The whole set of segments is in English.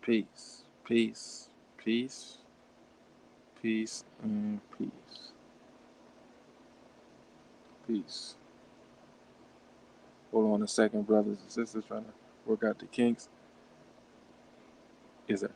Peace, peace, peace, peace, and peace. Peace. Hold on a second, brothers and sisters, trying to work out the kinks. Is it?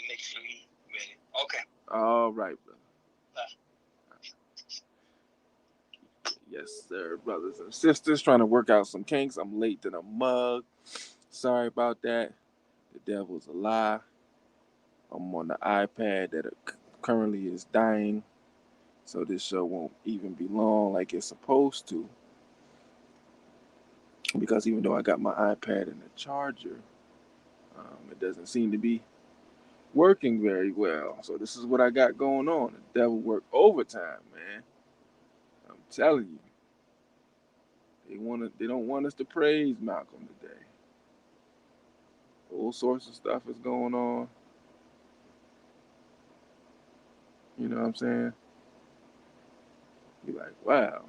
Make sure you ready. Okay. All right, brother. Uh, Yes, sir, brothers and sisters, trying to work out some kinks. I'm late than a mug. Sorry about that. The devil's a lie. I'm on the iPad that currently is dying, so this show won't even be long like it's supposed to. Because even though I got my iPad and the charger, it doesn't seem to be working very well. So this is what I got going on. The devil work overtime, man. I'm telling you, they don't want us to praise Malcolm today. All sorts of stuff is going on. You know what I'm saying? You're like, wow,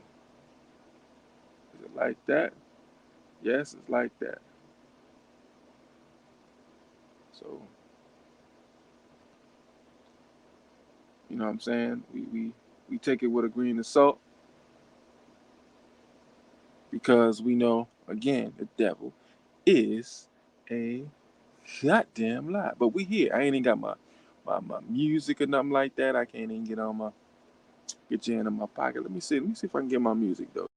is it like that? Yes, it's like that. So you know what I'm saying? We take it with a grain of salt because we know again the devil is a goddamn lie. But we here. I ain't even got my music or nothing like that. I can't even get you in my pocket. Let me see. Let me see if I can get my music though.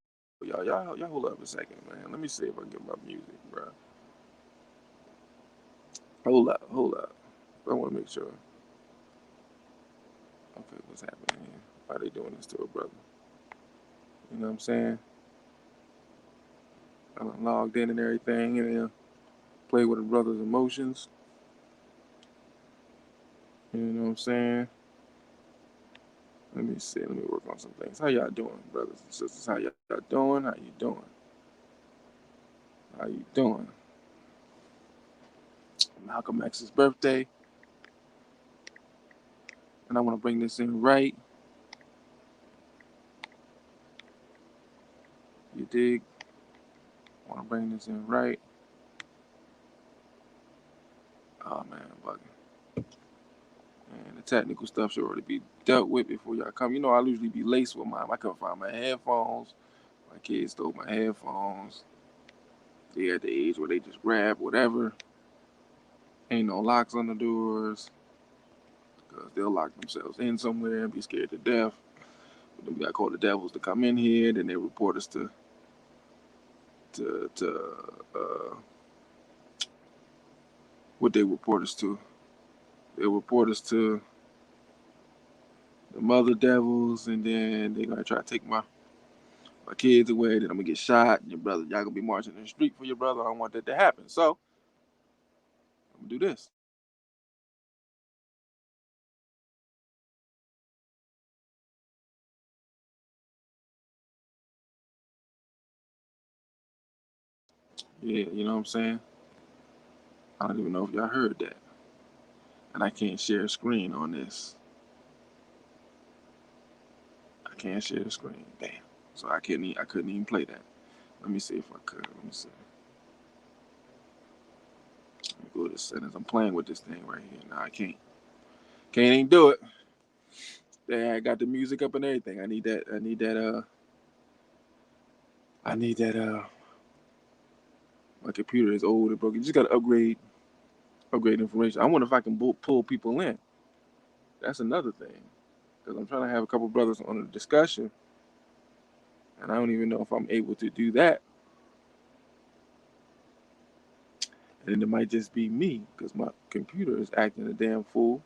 Y'all hold up a second, man. Let me see if I can get my music, bro. Hold up. I want to make sure. Okay, what's happening here? Why they doing this to a brother? You know what I'm saying? I done logged in and everything, and play with a brother's emotions. You know what I'm saying? Let me see. Let me work on some things. How y'all doing, brothers and sisters? How y'all doing? How you doing? How you doing? Malcolm X's birthday, and I want to bring this in right. You dig? I want to bring this in right. Oh man, I'm bugging. And the technical stuff should already be dealt with before y'all come. You know, I usually be laced with mine. I couldn't find my headphones. My kids stole my headphones. They at the age where they just grab whatever. Ain't no locks on the doors because they'll lock themselves in somewhere and be scared to death. But then we got to call the devils to come in here. Then they report us to what they report us to. They report us to the mother devils, and then they're gonna try to take my kids away. Then I'm gonna get shot. And your brother, y'all gonna be marching in the street for your brother. I don't want that to happen. So I'm gonna do this. Yeah, you know what I'm saying? I don't even know if y'all heard that. And I can't share a screen on this. I can't share the screen. Damn. So I couldn't even play that. Let me see if I could. Let me see. Let me go to settings. I'm playing with this thing right here. No, I can't. Can't even do it. Yeah, I got the music up and everything. I need that. I need that. I need that. My computer is old and broken. You just gotta upgrade information. I wonder if I can pull people in. That's another thing. Because I'm trying to have a couple brothers on a discussion, and I don't even know if I'm able to do that. And it might just be me because my computer is acting a damn fool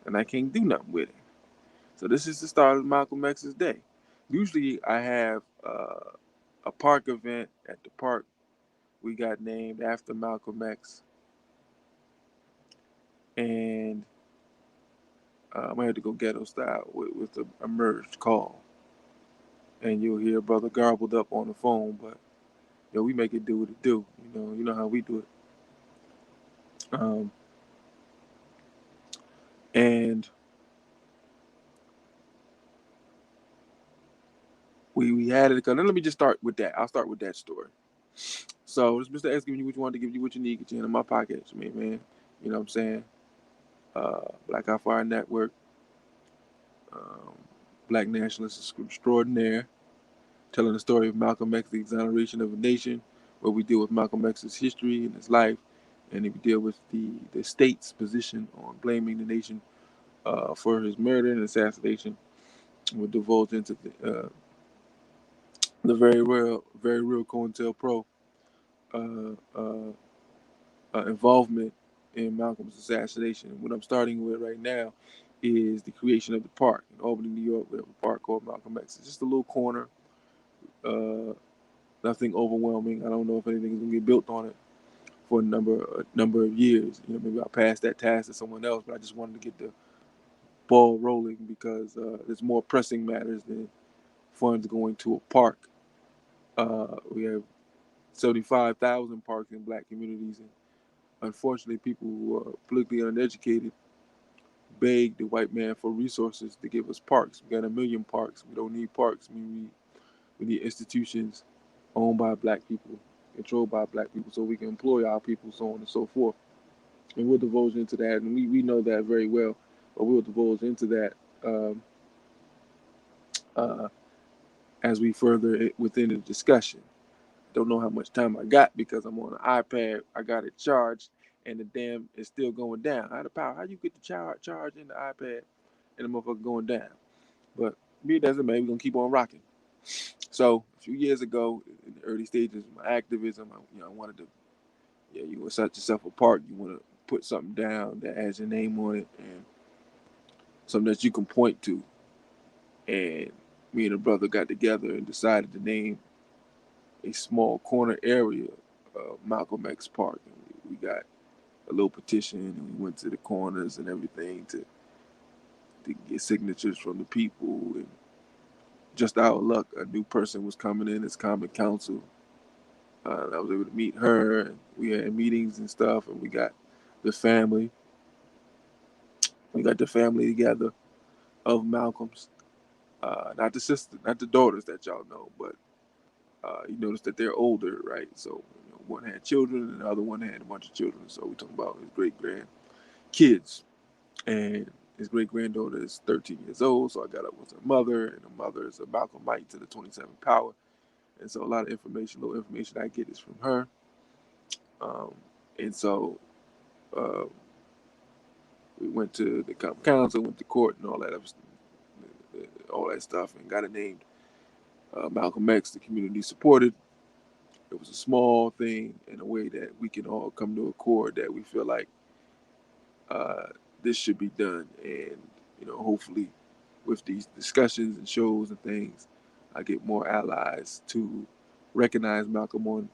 and I can't do nothing with it. So this is the start of Malcolm X's day. Usually I have a park event at the park we got named after Malcolm X, and I'm gonna have to go ghetto style with a merged call, and you'll hear brother garbled up on the phone, but yo, we make it do what it do. You know how we do it. And we had it. Cause let me just start with that. I'll start with that story. So this Mr. X giving you what you want to give you what you need, get you in my pockets, man. You know what I'm saying? Black Eye Fire Network, um, Black Nationalist Extraordinaire, telling the story of Malcolm X, the exoneration of a nation, where we deal with Malcolm X's history and his life, and we deal with the state's position on blaming the nation for his murder and assassination. We'll divulge into the very real COINTELPRO uh, uh, involvement in Malcolm's assassination. What I'm starting with right now is the creation of the park in Albany, New York. We have a park called Malcolm X. It's just a little corner, uh, nothing overwhelming. I don't know if anything is going to get built on it for a number of years. Maybe I'll pass that task to someone else, but I just wanted to get the ball rolling because there's more pressing matters than funds going to a park. We have 75,000 parks in black communities, and unfortunately, people who are politically uneducated beg the white man for resources to give us parks. We got a million parks. We don't need parks. We need institutions owned by black people, controlled by black people, so we can employ our people, so on and so forth. And we'll divulge into that, and we know that very well, but we'll divulge into that um, uh, as we further it within the discussion. Don't know how much time I got because I'm on an iPad. I got it charged, and the damn is still going down. How the power? How you get the charge in the iPad and the motherfucker going down? But be it as it may, we're gonna keep on rocking. So a few years ago, in the early stages of my activism, I wanted to, yeah, you want to set yourself apart. You want to put something down that has your name on it and something that you can point to. And me and a brother got together and decided to name a small corner area of Malcolm X Park. And we got a little petition and we went to the corners and everything to get signatures from the people. And just our luck, a new person was coming in as common counsel. I was able to meet her, and we had meetings and stuff, and the family. We got the family together of Malcolm's, not the sister, not the daughters that y'all know, but you notice that they're older, right? So one had children, and the other one had a bunch of children. So we talking about his great grandkids, and his great granddaughter is 13 years old. So I got up with her mother, and the mother is a Malcolmite to the 27th power. And so a lot of information, little information I get is from her. Um, and so uh, we went to the council, went to court, and all that stuff, and got it named Malcolm X. The community supported. It was a small thing in a way that we can all come to accord that we feel like uh, this should be done, and hopefully, with these discussions and shows and things, I get more allies to recognize Malcolm on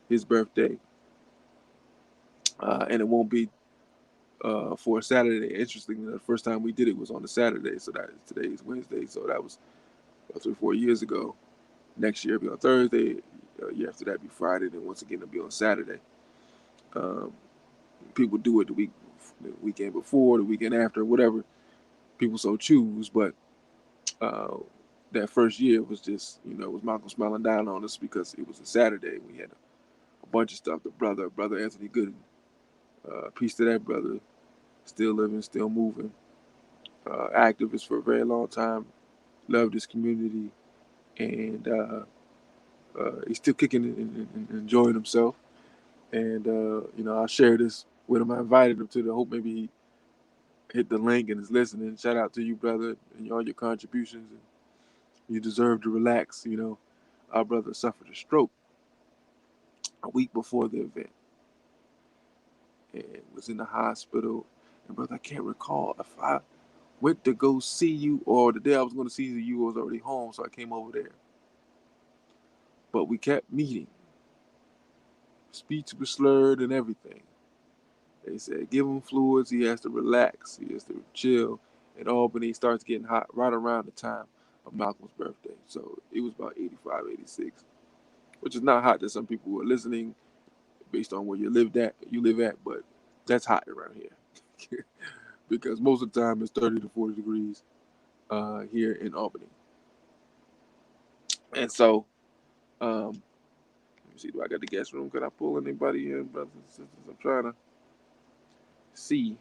his birthday, and it won't be for a Saturday. Interestingly, the first time we did it was on a Saturday, so that today is Wednesday, so that was 3 or 4 years ago. Next year it'll be on Thursday. Year after that be Friday. Then once again it'll be on Saturday. Um, People do it the weekend before, the weekend after, whatever people so choose. But uh, that first year was just, it was Malcolm smiling down on us because it was a Saturday. We had a bunch of stuff. The brother Anthony Gooden, peace to that brother, still living, still moving, activist for a very long time, loved his community, and he's still kicking it and enjoying himself. And I share this with him. I invited him to the hope maybe he hit the link and is listening. Shout out to you, brother, and all your contributions. And you deserve to relax. Our brother suffered a stroke a week before the event, and was in the hospital. And brother, I can't recall if I went to go see you or the day I was going to see you, you was already home, so I came over there. But we kept meeting. Speech was slurred and everything. They said give him fluids. He has to relax. He has to chill. And Albany starts getting hot right around the time of Malcolm's birthday. So it was about 85, 86, which is not hot to some people who are listening based on where you live at, but that's hot around here because most of the time it's 30 to 40 degrees here in Albany. And so, let me see, do I got the guest room? Could I pull anybody in, brothers and sisters? I'm trying to see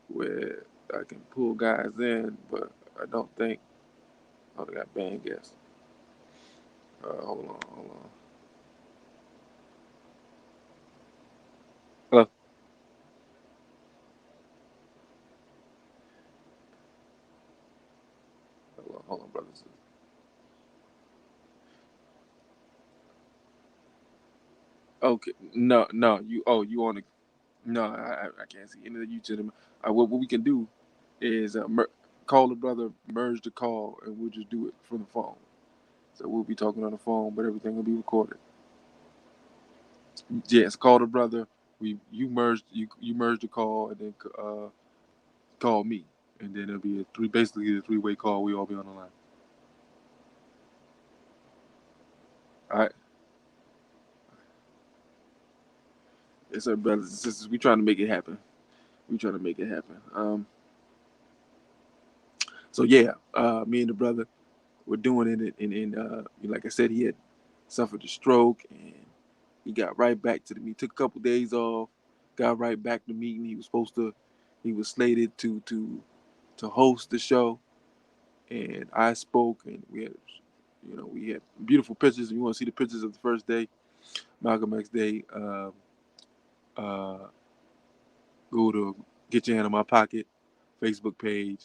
where I can pull guys in, but I don't think. Oh, they got band guests. Hold on, hold on. Hello. Hold on, brothers. Okay, no, no, you. Oh, you on the? No, I can't see any of you gentlemen. What we can do is call the brother, merge the call, and we'll just do it from the phone. So we'll be talking on the phone, but everything will be recorded. Yes, call the brother. You merge the call, and then call me, and then it'll be basically a three-way call. We all be on the line. All right. Yes, sir, brothers and sisters. We trying to make it happen. We trying to make it happen. So yeah, me and the brother were doing it, and like I said, he had suffered a stroke, and he got right back to the meeting. Took a couple days off, got right back to the meeting. He was slated to host the show, and I spoke, and we had beautiful pictures. If you want to see the pictures of the first day, Malcolm X Day, uh, go to Get Your Hand on My Pocket Facebook page.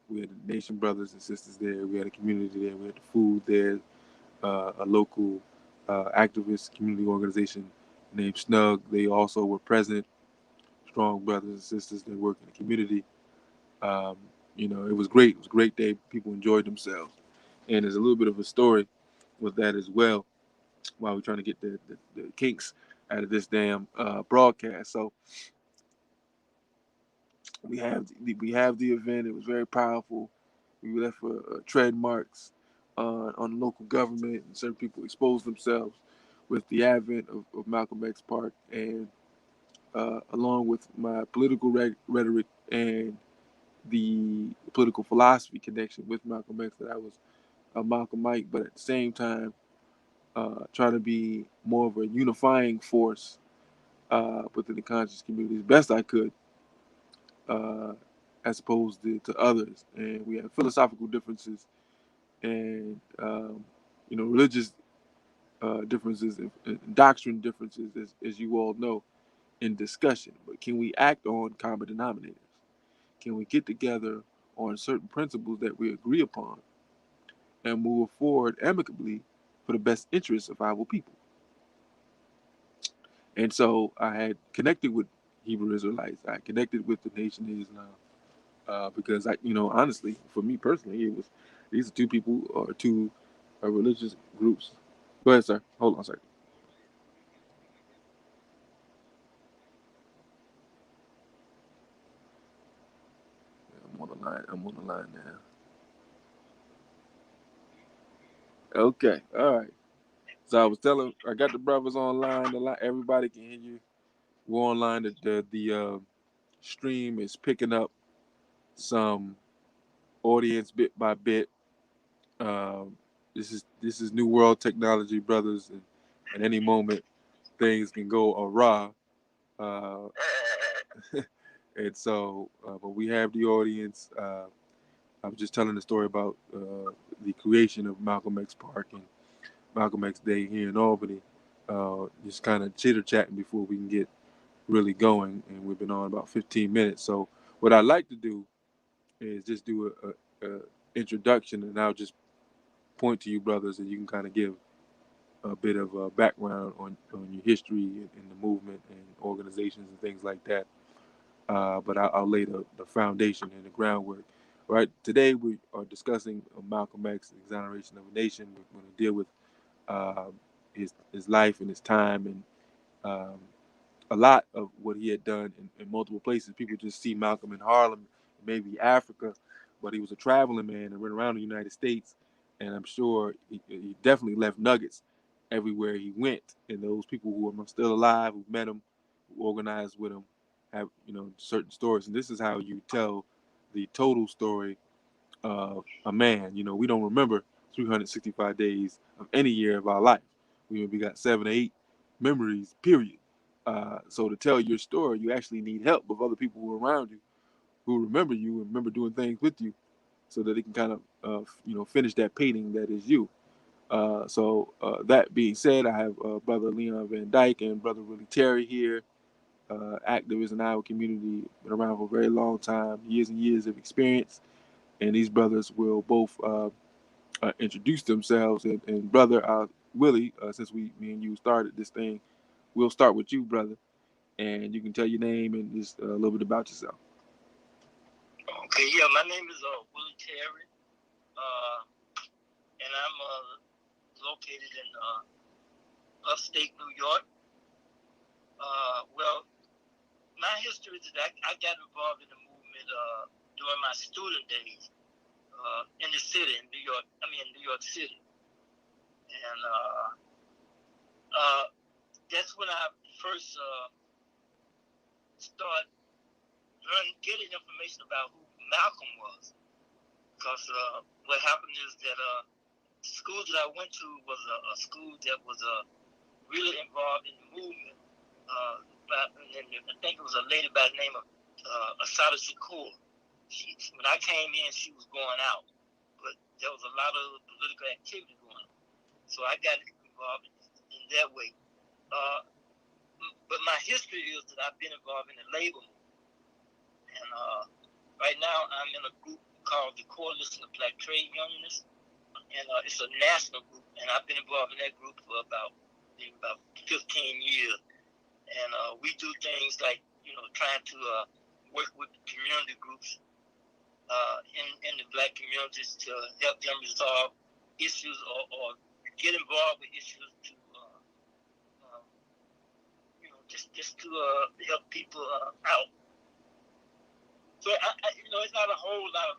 We had the Nation brothers and sisters there. We had a community there. We had the food there. A local activist community organization named Snug. They also were present. Strong brothers and sisters that work in the community. Um, it was great. It was a great day. People enjoyed themselves. And there's a little bit of a story with that as well while we're trying to get the kinks out of this damn broadcast. So we have the event. It was very powerful. We left for tread marks on local government, and certain people exposed themselves with the advent of Malcolm X Park, and along with my political rhetoric and the political philosophy connection with Malcolm X, that I was a Malcolmite, but at the same time trying to be more of a unifying force within the conscious community as best I could, uh, as opposed to others. And we have philosophical differences and religious differences and doctrine differences, as you all know, in discussion. But can we act on common denominators? Can we get together on certain principles that we agree upon and move forward amicably for the best interests of our people? And so I had connected with Hebrew Israelites. I connected with the Nation of Islam because honestly, for me personally, it was these are two people or two religious groups. Go ahead, sir. Hold on a second. I'm on the line. I'm on the line now. Okay. All right. So I was telling, I got the brothers online. Everybody can hear you. We're online. The stream is picking up some audience bit by bit. Um, this is new world technology, brothers, and at any moment things can go awry. Uh, and so, but we have the audience. I was just telling the story about the creation of Malcolm X Park and Malcolm X Day here in Albany. Just kind of chitter chatting before we can get really going, and we've been on about 15 minutes. So, what I like to do is just do a introduction, and I'll just point to you, brothers, and you can kind of give a bit of a background on your history and the movement and organizations and things like that. But I'll lay the foundation and the groundwork. Right today, we are discussing Malcolm X, exoneration of a nation. We're going to deal with uh, his life and his time and um, a lot of what he had done in multiple places. People just see Malcolm in Harlem, maybe Africa, but he was a traveling man and went around the United States. And I'm sure he definitely left nuggets everywhere he went. And those people who are still alive, who met him, who organized with him, have certain stories. And this is how you tell the total story a man. We don't remember 365 days of any year of our life. We maybe got 7 or 8 memories, period. So to tell your story, you actually need help with other people who are around you, who remember you and remember doing things with you, so that they can kind of, finish that painting that is you. So that being said, I have Brother Leon Van Dyke and Brother Willie Terry here, activists in our community, been around for a very long time, years and years of experience. And these brothers will both introduce themselves. And brother Willie, since me and you started this thing, we'll start with you, brother, and you can tell your name and just a little bit about yourself. Okay, yeah, my name is Willie Terry, and I'm located in upstate New York. Well, my history is that I got involved in the movement during my student days in the city, in New York. In New York City, and that's when I first started getting information about who Malcolm was. Because what happened is that the school that I went to was a school that was really involved in the movement. I think it was a lady by the name of Asada Shakur. When I came in, she was going out, but there was a lot of political activity going on. So I got involved in that way. But my history is that I've been involved in the labor movement. And right now I'm in a group called the Coalition of Black Trade Unionists. And it's a national group. And I've been involved in that group for about 15 years. And we do things like, trying to work with the community groups in the black communities to help them resolve issues or get involved with issues to, just to help people out. So, it's not a whole lot of,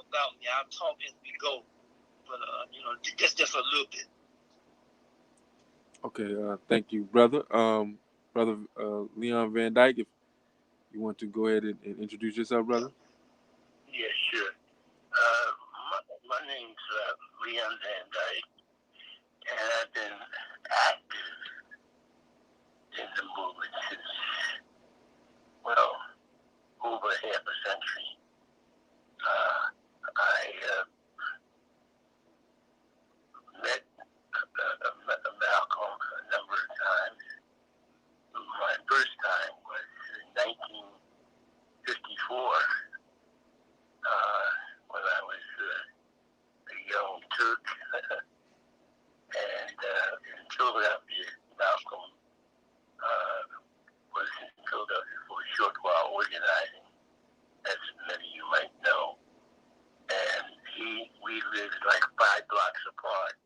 about me. I'll talk as we go, but, just a little bit. Okay, thank you, brother. Brother Leon Van Dyke, if you want to go ahead and introduce yourself, brother. Yeah, sure. My name's Leon Van Dyke, and I've been active in the movement since, over half a century. I met Malcolm a number of times. My first time was in 1954, when I was a young Turk. And in Philadelphia, Malcolm was in Philadelphia for a short while organizing, as many of you might know. And we lived like 5 blocks apart.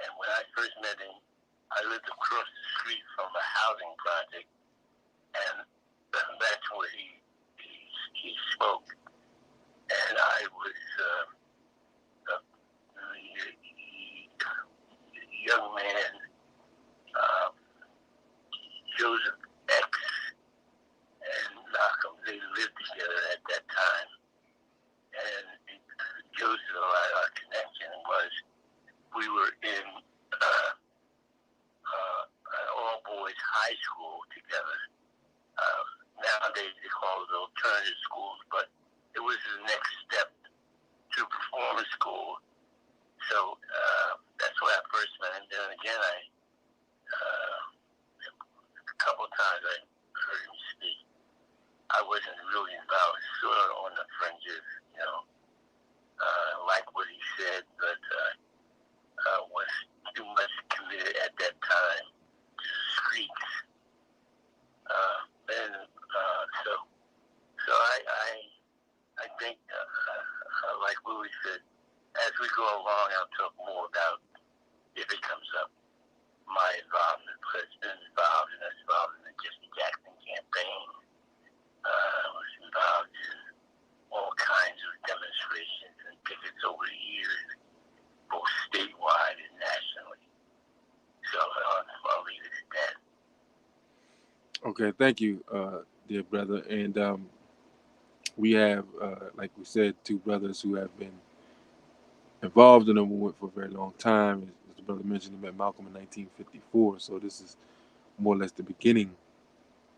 And when I first met him, I lived across the street from a housing project, and that's where he spoke. And I was the young man, Joseph X and Malcolm, they lived together at that time. And Joseph and I, our connection was we were in an all-boys high school together. Nowadays they call it alternative schools, but it was the next step to performance school. So that's where I first met him. Then again, a couple times I heard him speak. I wasn't really involved, sort of on the fringes, like what he said, but was too much committed Okay, thank you, dear brother. And we have, like we said, two brothers who have been involved in the movement for a very long time. As the brother mentioned, he met Malcolm in 1954, so this is more or less the beginning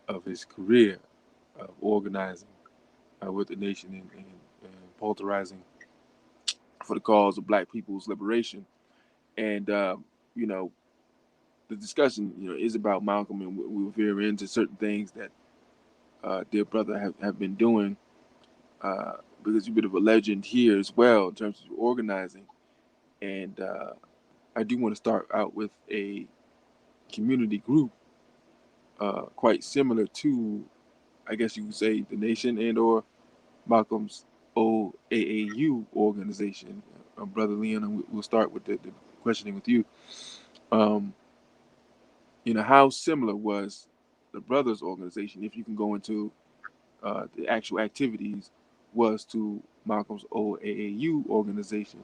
of his career of organizing with the nation and pulverizing for the cause of Black people's liberation. And you know, the discussion, is about Malcolm, and we'll veer into certain things that dear brother have been doing because you're a bit of a legend here as well in terms of organizing. And I do want to start out with a community group quite similar to, I guess you could say, the Nation and or Malcolm's OAAU organization. Brother Leon, and we'll start with the questioning with you. Um, how similar was the brothers' organization, if you can go into the actual activities, was to Malcolm's OAAU organization,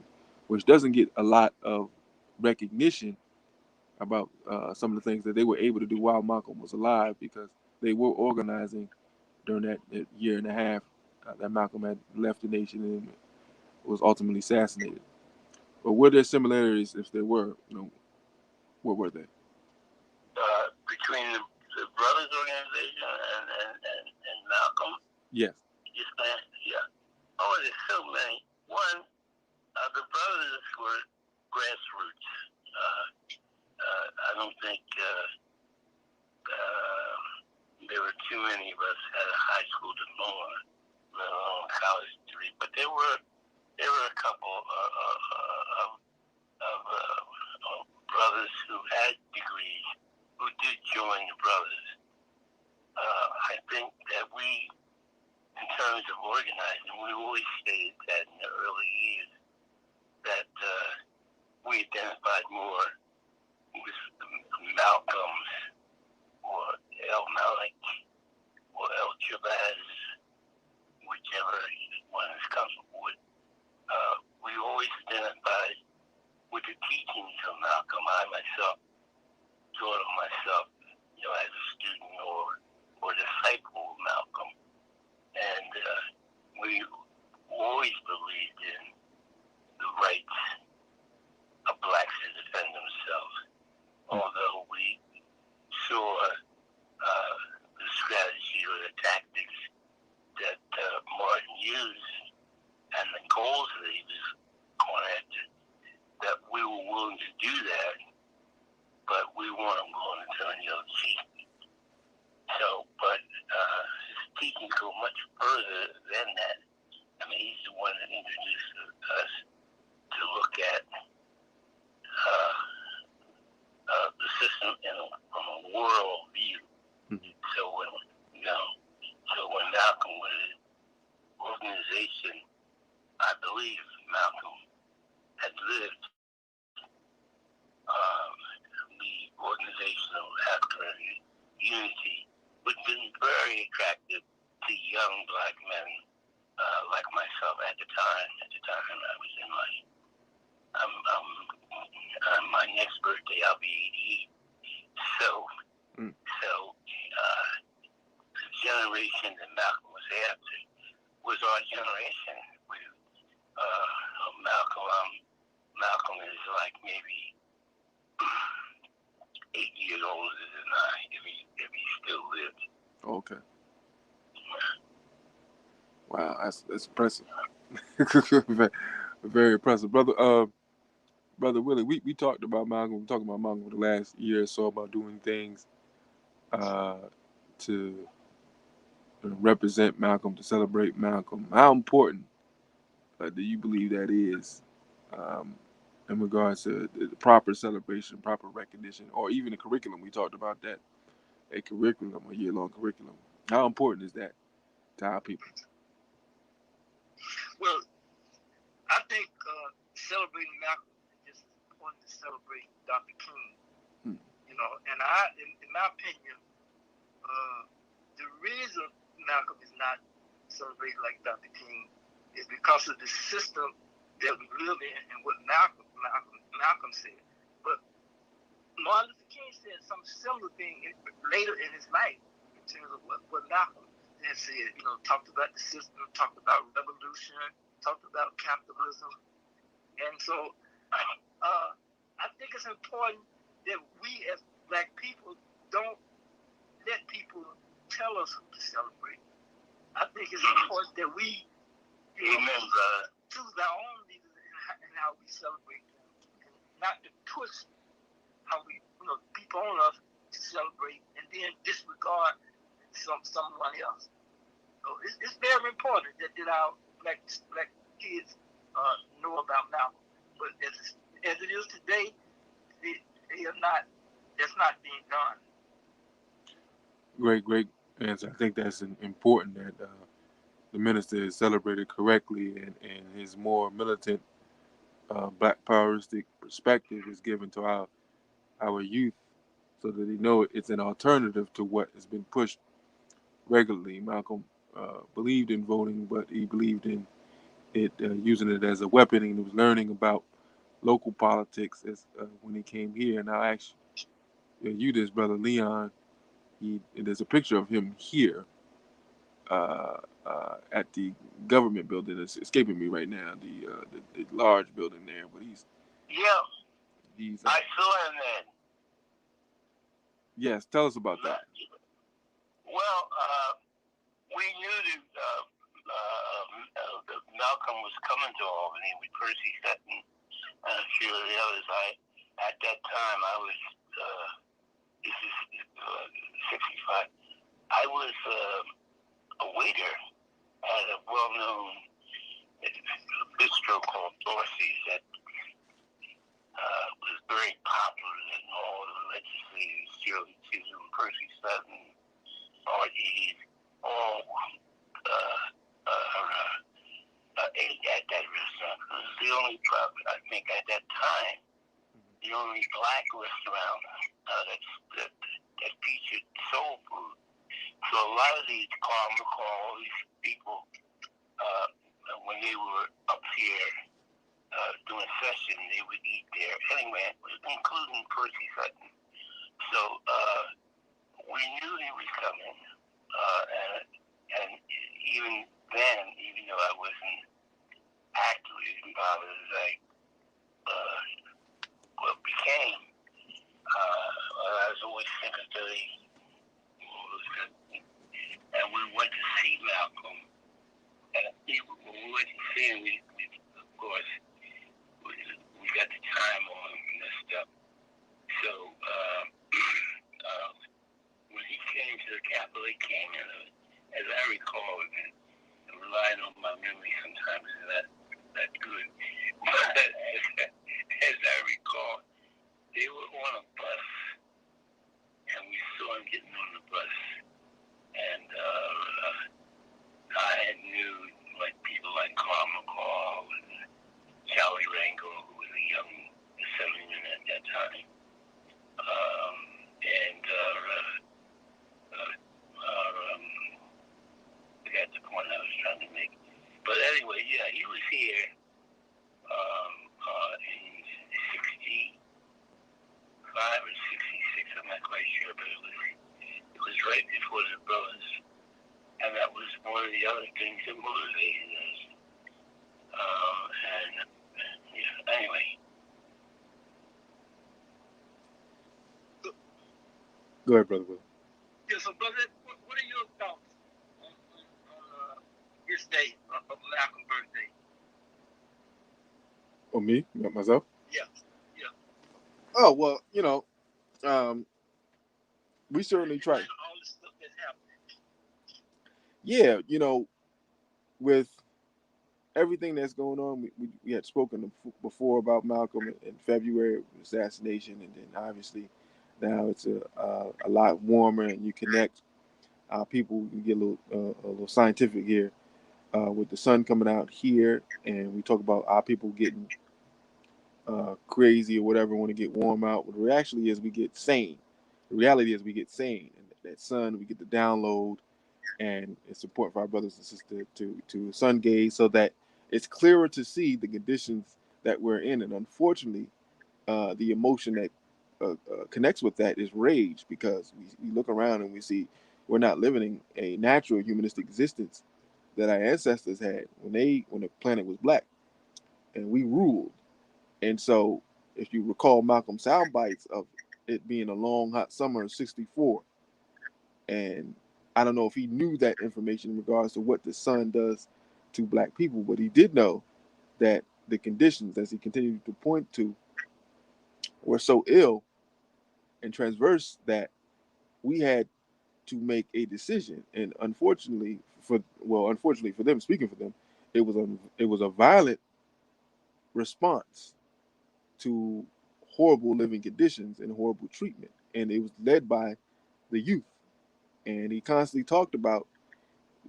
which doesn't get a lot of recognition about some of the things that they were able to do while Malcolm was alive, because they were organizing during that year and a half that Malcolm had left the nation and was ultimately assassinated. But were there similarities? If there were, what were they? Between the brothers organization and Malcolm? Yes. Yes, man. Yeah. Oh, there's so many. One, the brothers were grassroots. I don't think there were too many of us had a high school diploma, let alone a college degree. But there were a couple of brothers who had degrees who did join the brothers. I think that we, in terms of organizing, we always stated that in the early years that we identified more with Malcolm's or El Malik or El Chavez, whichever one is comfortable with. We always identified with the teachings of Malcolm. I myself taught him myself, as a student or disciple of Malcolm. And we always believed in the rights of blacks to defend themselves. Although we saw the strategy or the tactics that Martin used and the goals that he was going after, that we were willing to do that, but we weren't willing to turn the other cheek. So, but his teachings go much further than that. I mean, he's the one that introduced us to look at the system from a world view. Mm-hmm. So when Malcolm was in organization, I believe Malcolm had lived the organizational African unity, which has been very attractive to young black men like myself at the time. At the time I was in my next birthday, I'll be 88. So the generation that Malcolm was after was our generation. Malcolm is like maybe 8 years older than I, if he still lived. Okay. Wow, that's impressive. Very impressive, brother. Brother Willie, we talked about Malcolm. We talked about Malcolm for the last year or so about doing things to represent Malcolm, to celebrate Malcolm. How important do you believe that is in regards to the proper celebration, proper recognition, or even a curriculum? We talked about that, a curriculum, a year-long curriculum. How important is that to our people? Well, I think celebrating Malcolm is just as important to celebrate Dr. King. And in my opinion, the reason Malcolm is not celebrated like Dr. King is because of the system that we live in and what Malcolm said. But Martin Luther King said some similar thing later in his life. in terms of what Malcolm has said. Talked about the system, talked about revolution, talked about capitalism, and so I think it's important that we as Black people don't let people tell us who to celebrate. I think it's important that we choose our own leaders and how we celebrate them, and not to push how we, people on us to celebrate and then disregard someone else. So it's very important that our black kids know about Malcolm. But as it is today, they are not. That's not being done. Great answer. I think that's important that the minister is celebrated correctly, and his more militant, black poweristic perspective is given to our youth, so that they know it's an alternative to what has been pushed regularly. Malcolm believed in voting, but he believed in it using it as a weapon, and he was learning about local politics as when he came here. And I'll ask you this, Brother Leon. There's a picture of him here at the government building. It's escaping me right now. The large building there, but he's I saw him then. Yes, tell us about that. Well, we knew that Malcolm was coming to Albany with Percy Sutton and a few of the others. At that time, I was, this is 65, I was a waiter at a well-known bistro called Dorsey's that was very popular in all the legislators, Shirley Chisholm, Percy Sutton, R.E., all ate at that restaurant. It was the only, I think at that time, the only black restaurant that featured soul food. So a lot of these all these people, when they were up here doing session, they would eat there anyway, including Percy Sutton. So we knew he was coming, and even then, even though I wasn't actively involved, as I became, I was always sympathetic, and we went to see Malcolm, and when we went to see him, we of course, we got the time on messed up. So when he came to the Capitol, he came in, as I recall, and relying on my memory sometimes is that good. But as I recall, they were on a bus, and we saw him getting on the bus, and I knew people like Carl McCall and Charlie Rango, who was a young assemblyman at that time, and that's the point I was trying to make. But anyway, yeah, he was here in 65 or 66, I'm not quite sure, but it was right before the brothers, and that was one of the other things that motivated us. Anyway. Go ahead, Brother Will. Yeah, so brother, what are your thoughts on this day of Malcolm's birthday? Oh, me? Myself? Yeah. Oh, well, we certainly try. All the stuff that's happening. Yeah, with everything that's going on, we had spoken before about Malcolm in February, assassination, and then obviously now it's a lot warmer, and you connect people. You get a little scientific here with the sun coming out here, and we talk about our people getting crazy or whatever, want to get warm out. But actually, is we get sane. The reality is we get sane, and that sun we get the download, and it's important for our brothers and sisters to sun gaze so that it's clearer to see the conditions that we're in. And unfortunately, the emotion that connects with that is rage, because we look around and we see we're not living a natural humanistic existence that our ancestors had when the planet was black and we ruled. And so, if you recall Malcolm's sound bites of it being a long hot summer of '64, and I don't know if he knew that information in regards to what the sun does to black people, but he did know that the conditions, as he continued to point to, were so ill and transverse that we had to make a decision. And unfortunately for them, speaking for them, it was a violent response to horrible living conditions and horrible treatment, and it was led by the youth. And he constantly talked about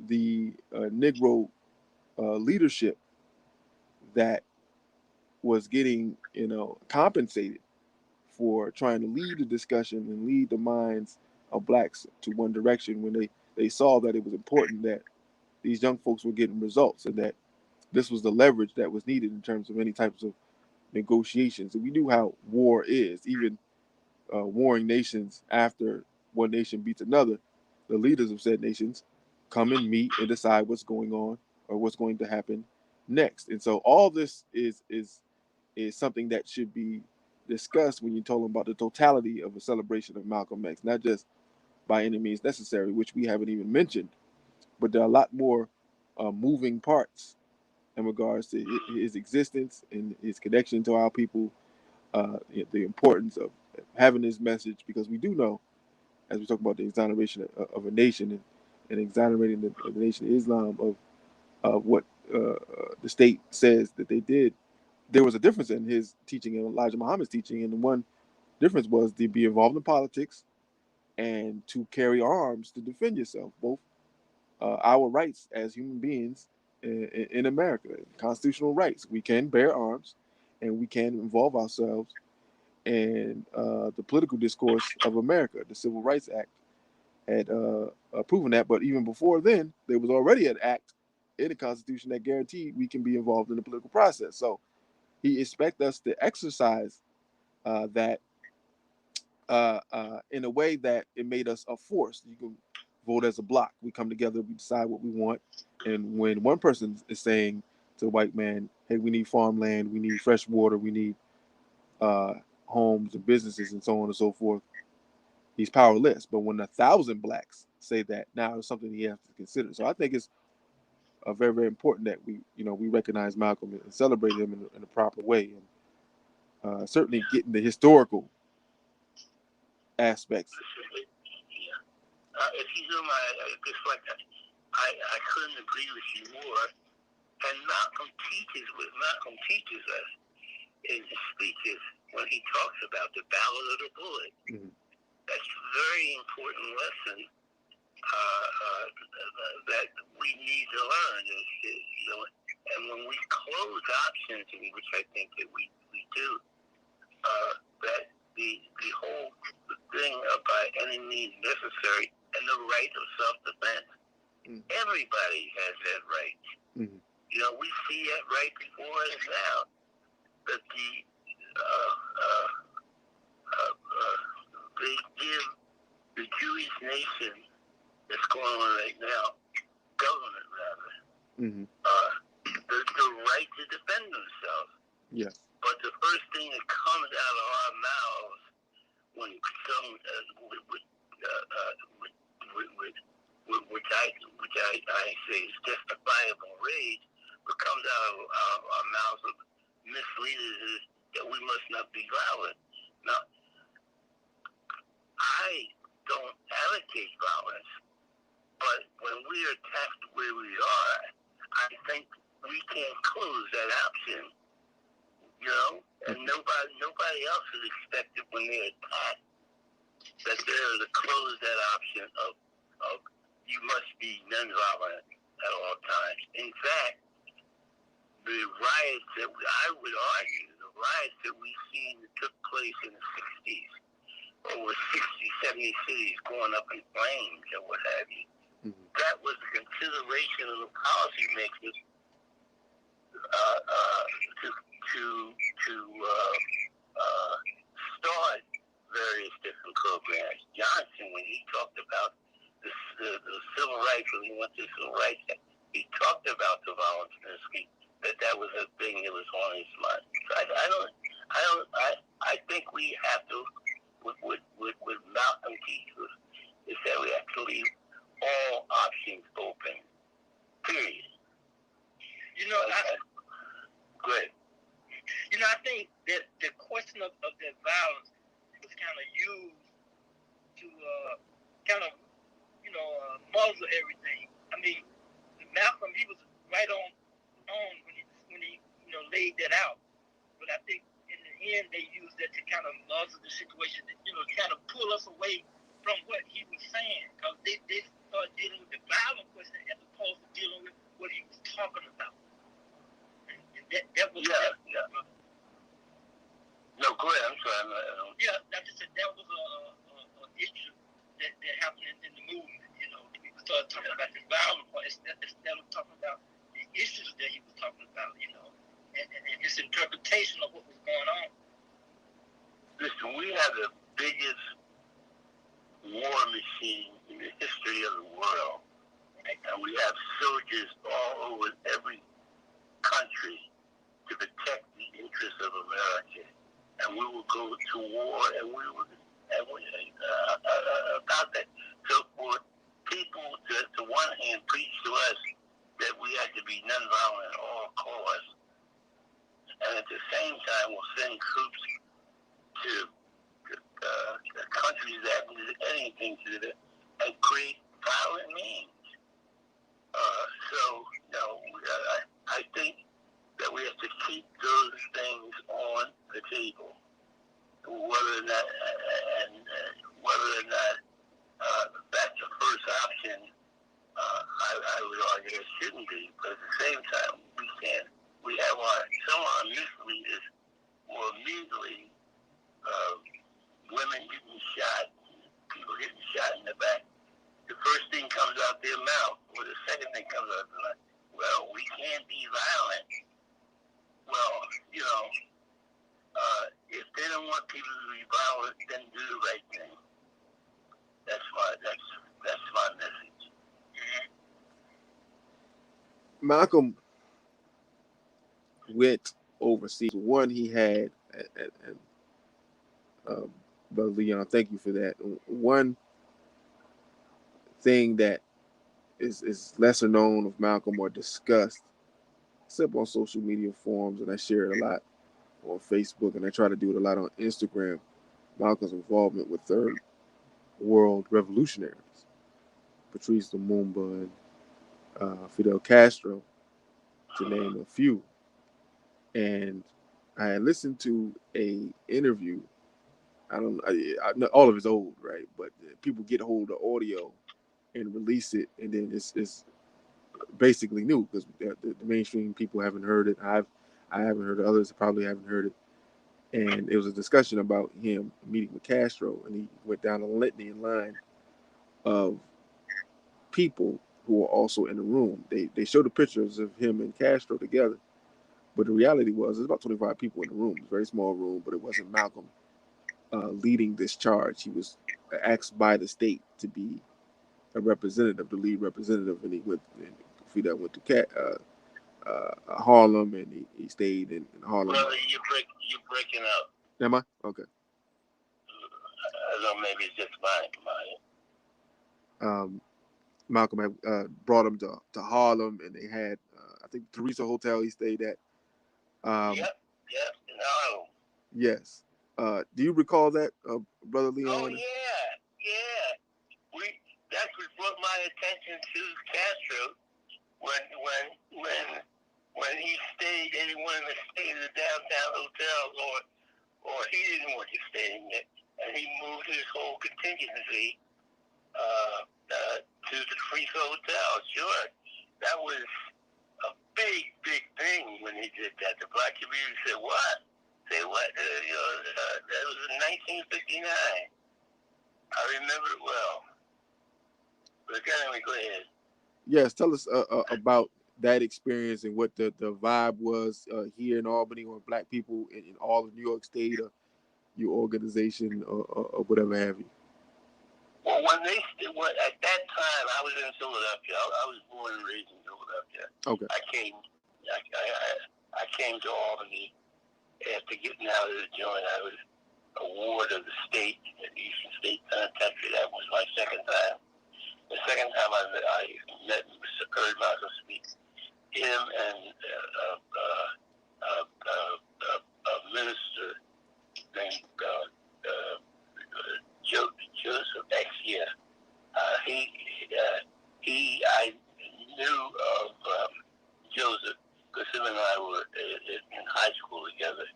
the Negro leadership that was getting, compensated for trying to lead the discussion and lead the minds of blacks to one direction when they saw that it was important that these young folks were getting results and that this was the leverage that was needed in terms of any types of negotiations. And we knew how war is, even warring nations after one nation beats another, the leaders of said nations come and meet and decide what's going on or what's going to happen next. And so all this is something that should be discussed when you're talking about the totality of a celebration of Malcolm X, not just by any means necessary, which we haven't even mentioned, but there are a lot more moving parts in regards to his existence and his connection to our people, the importance of having this message, because we do know, as we talk about the exoneration of a nation and exonerating the nation of Islam of what the state says that they did, there was a difference in his teaching and Elijah Muhammad's teaching. And the one difference was to be involved in politics and to carry arms to defend yourself, both our rights as human beings in America, constitutional rights. We can bear arms and we can involve ourselves in the political discourse of America. The Civil Rights Act had proven that, but even before then, there was already an act in the Constitution that guaranteed we can be involved in the political process. So he expects us to exercise that in a way that it made us a force. You can vote as a block. We come together, we decide what we want. And when one person is saying to the white man, hey, we need farmland, we need fresh water, we need homes and businesses and so on and so forth, he's powerless. But when 1,000 blacks say that, now it's something he has to consider. So I think it's very, very important that we recognize Malcolm and celebrate him in a proper way. And certainly getting the historical aspects. Yeah. If you do just like I couldn't agree with you more. And Malcolm teaches us in his speeches when he talks about the ballad of the bullet. Mm-hmm. That's a very important lesson that we need to learn. And when we close options, which I think that we do, that the whole thing by any means necessary and the right of self-defense. Mm-hmm. Everybody has that right. Mm-hmm. We see it right before us now, that they give the Jewish nation that's going on right now, government rather, mm-hmm. The right to defend themselves. Yes. But the first thing that comes out of our mouths when some, which I say is justifiable rage, what comes out of our mouths of misleaders is that we must not be violent. Now, I don't advocate violence, but when we are attacked where we are, I think we can't close that option, and nobody else is expected when they're attacked that they're to close that option of you must be nonviolent at all times. In fact, the riots that I would argue, the riots that we've seen that took place in the 60s, over 60, 70 cities going up in flames and what have you, mm-hmm. That was a consideration of the policymakers to start various different programs. Johnson, when he talked about the the civil rights, when he went to civil rights, he talked about the violence in the street. That was a thing that was on his mind. So I think we have to, with Malcolm teaches, is that we have to leave all options open. Period. You know, Good. You know, I think that the question of that violence was kind of used to kind of, muzzle everything. I mean, Malcolm, he was right on when he laid that out. But I think in the end they used that to kind of muzzle the situation, kind of pull us away from what he was saying, because they started dealing with the violent question as opposed to dealing with what he was talking about. And that was No, go ahead. I'm sorry. Yeah, I just said that was a issue that happened in the movement. We started talking about the violent part instead of talking about the issues that he was talking about. And his interpretation of what was going on. Listen, we have the biggest war machine in the history of the world, right? And we have soldiers all over every country to protect the interests of America. And we will go to war, and we about that. So for people to one hand preach to us that we have to be nonviolent at all costs, and at the same time we'll send troops to countries that do anything to them and create violent means. I think that we have to keep those things on the table, whether or not that's the first option. I would argue it shouldn't be, but at the same time, we can't. We have some of our misleaders will immediately women getting shot, people getting shot in the back. The first thing comes out their mouth, or the second thing comes out their mouth. Well, we can't be violent. Well, if they don't want people to be violent, then do the right thing. That's my message. Mm-hmm. Malcolm went overseas. One he had, and Brother Leon, thank you for that. One thing that is lesser known of Malcolm or discussed, except on social media forums, and I share it a lot on Facebook, and I try to do it a lot on Instagram. Malcolm's involvement with Third World Revolutionaries, Patrice Lumumba and Fidel Castro, to name a few. And I had listened to a interview. I know all of it's old, right? But people get hold of audio and release it, and then it's basically new because the mainstream people haven't heard it. I haven't heard it. Others probably haven't heard it. And it was a discussion about him meeting with Castro, and he went down a litany in line of people who were also in the room. They showed the pictures of him and Castro together, but the reality was there's about 25 people in the room. It's a very small room, but it wasn't Malcolm leading this charge. He was asked by the state to be a representative, the lead representative, and he went. And Fidel went to Harlem, and he stayed in Harlem. Brother, you're breaking up. Am I? Okay. I don't know, maybe it's just mine. Malcolm had brought him to Harlem, and they had, I think, Teresa Hotel he stayed at. Yep, in Harlem. Yes. Do you recall that, Brother Leon? Oh, yeah. That's what brought my attention to Castro when he stayed, and he wanted to stay in the downtown hotels, or he didn't want to stay in it, and he moved his whole contingency to the Teresa Hotel. Sure, that was a big thing when he did that. The black community said, "What? Say what?" That was in 1959. I remember it well. But anyway, go ahead. Yes, tell us about that experience and what the vibe was here in Albany, or black people in all of New York State, or your organization, or whatever have you. Well, at that time, I was in Philadelphia. I was born and raised in Philadelphia. Okay. I came to Albany after getting out of the joint. I was a ward of the state, at Eastern State Penitentiary. That was my second time. The second time I met Mr. Heard Malcolm speak, him and a minister named Joseph Exia. I knew of Joseph because him and I were in high school together.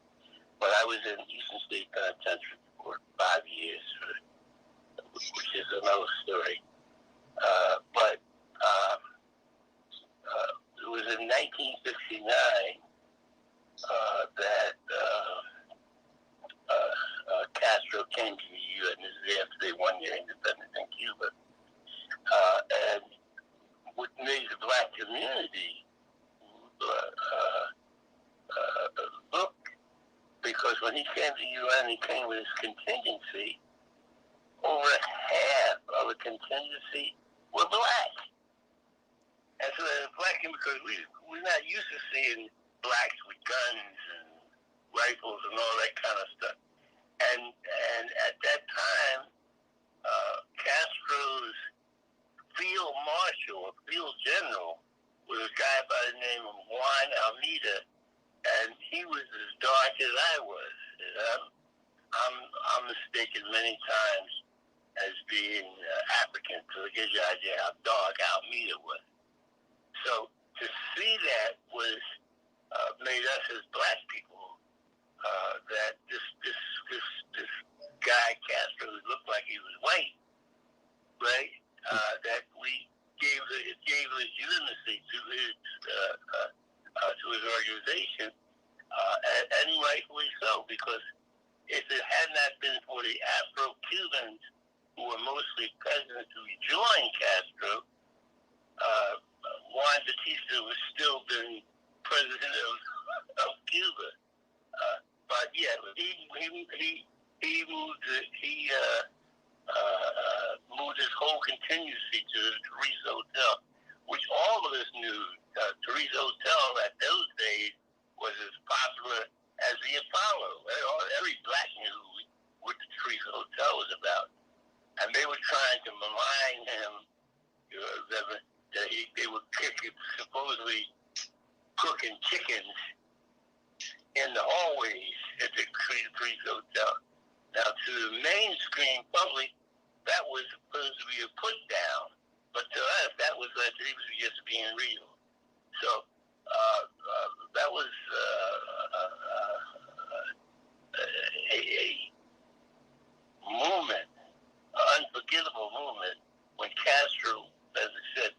But I was in Eastern State Penitentiary for 5 years, which is another story. But it was in 1969 that Castro came to the U.S. and this is after they won their independence in Cuba. And what made the black community look, because when he came to the UN, he came with his contingency. Over half of the contingency were black. And so they're black because we're not used to seeing blacks with guns and rifles and all that kind of stuff. And at that time, Castro's field marshal, or field general, was a guy by the name of Juan Almeida, and he was as dark as I was. I'm mistaken many times as being African, so it gives you an idea how dark Almeida was. So to see that was made us as black people that this guy Castro, who looked like he was white, right? That it gave legitimacy to his organization, and rightfully so, because if it had not been for the Afro-Cubans, who were mostly peasants who joined Castro, Juan Batista would still been president of Cuba. But yeah, he moved his whole contingency to the Teresa Hotel, which all of us knew. Teresa Hotel at those days was as popular as the Apollo. Every black knew what the Teresa Hotel was about. And they were trying to malign him. They were supposedly cooking chickens in the hallways at the Teresa Hotel. Now, to the mainstream public, that was supposed to be a put down. But to us, that was like he was just being real. So that was a movement, an unforgettable movement, when Castro, as I said,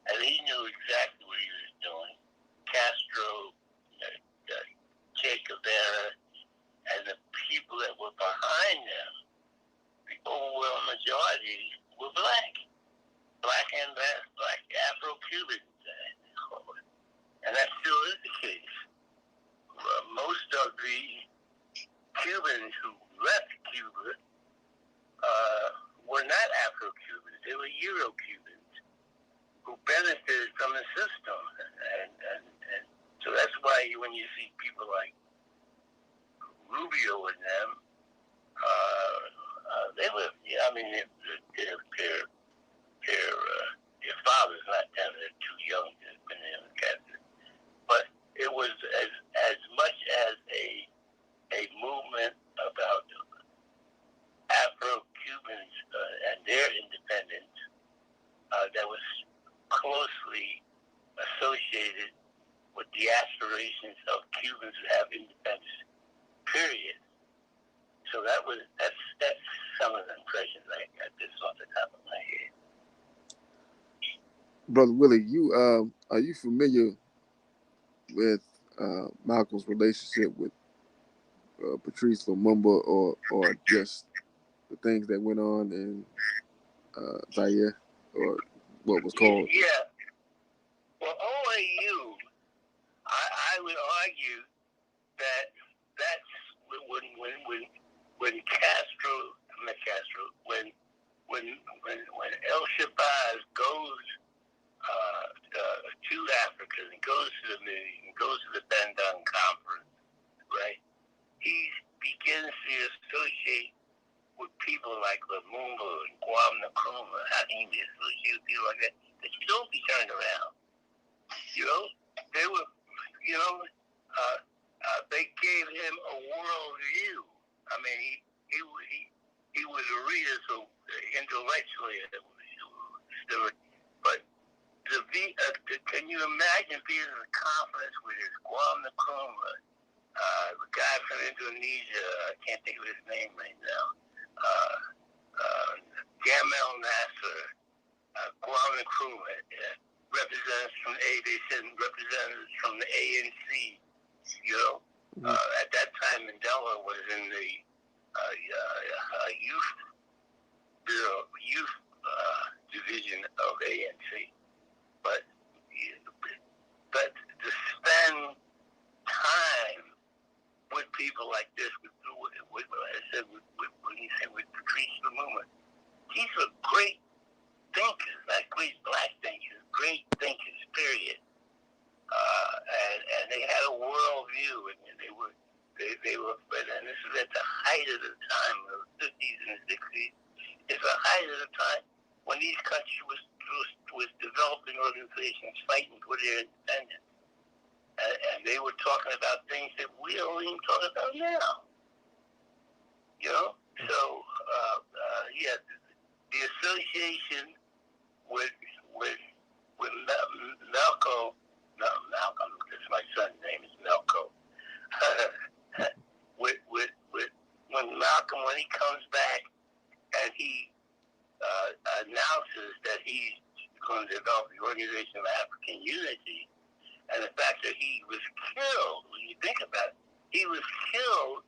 and he knew exactly what he was doing. Castro, Che Guevara, and the people that were behind them, the overwhelming majority were black Afro-Cubans. And that still is the case. Most of the Cubans who left Cuba were not Afro-Cubans. They were Euro-Cubans who benefited from the system. And so that's why when you see people like Rubio and them, they were, their father's not them, they're too young to have been in the cabinet. But it was as much as a movement about Afro-Cubans and their independence that was closely associated with the aspirations of Cubans to have independence, period. So that's some of the impressions I got just off the top of my head. Brother Willie, are you familiar with Malcolm's relationship with Patrice Lumumba, or just the things that went on in Zaire, or what was called? Yeah. Well, OAU, I would argue that's when when El Shabazz goes to Africa and goes to the Middle East and goes to the Bandung Conference, right? He begins to associate with people like Lumumba and Kwame Nkrumah. How can you be associated with people like that? That you don't be turned around. You know, they were, you know, they gave him a world view. I mean, he was a reader, so intellectually, but can you imagine being in a conference with his Kwame Nkrumah, the guy from Indonesia? I can't think of his name right now. Gamal Nasser, Kwame Nkrumah, representatives from they sent representatives from the ANC. You know, at that time, Mandela was in the youth division of ANC. But to spend time with people like this, with I said, when you say with Patrice Lumumba, these are great thinkers, not great black thinkers, great thinkers, period. And they had a world view, and they were, and this is at the height of the time, the 50s and the 60s. It's the height of the time when these countries was developing organizations fighting for their independence. And they were talking about things that we don't even talk about now. You know? So, yeah, the association with Malcolm, that's my son's name, is Malcolm. When Malcolm, when he comes back and he announces that he's going to develop the Organization of African Unity, and the fact that he was killed, when you think about it, he was killed,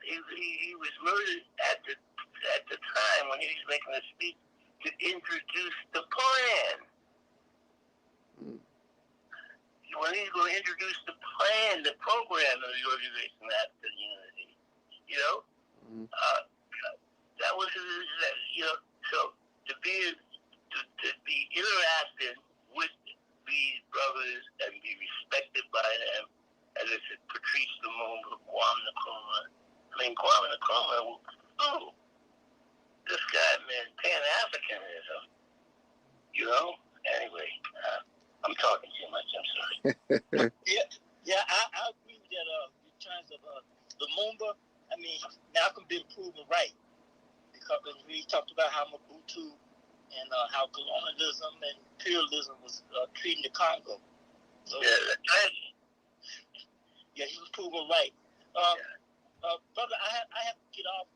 he was murdered at the time when he was making a speech to introduce the plan. When he's going to introduce the plan, the program of the Organization of African Unity, you know, that was, you know, so to be interacting with these brothers and be respected by them, as I said, Patrice Lumumba, Kwame Nkrumah. I mean, Kwame Nkrumah, this guy, man, Pan-Africanism, you know? Anyway, I'm talking too much, I'm sorry. Yeah, I agree with that in terms of Lumumba. I mean, Malcolm been proven right, because we talked about how Mobutu and how colonialism and imperialism was treating the Congo. So, yeah, he was proven right. Brother, I have to get off.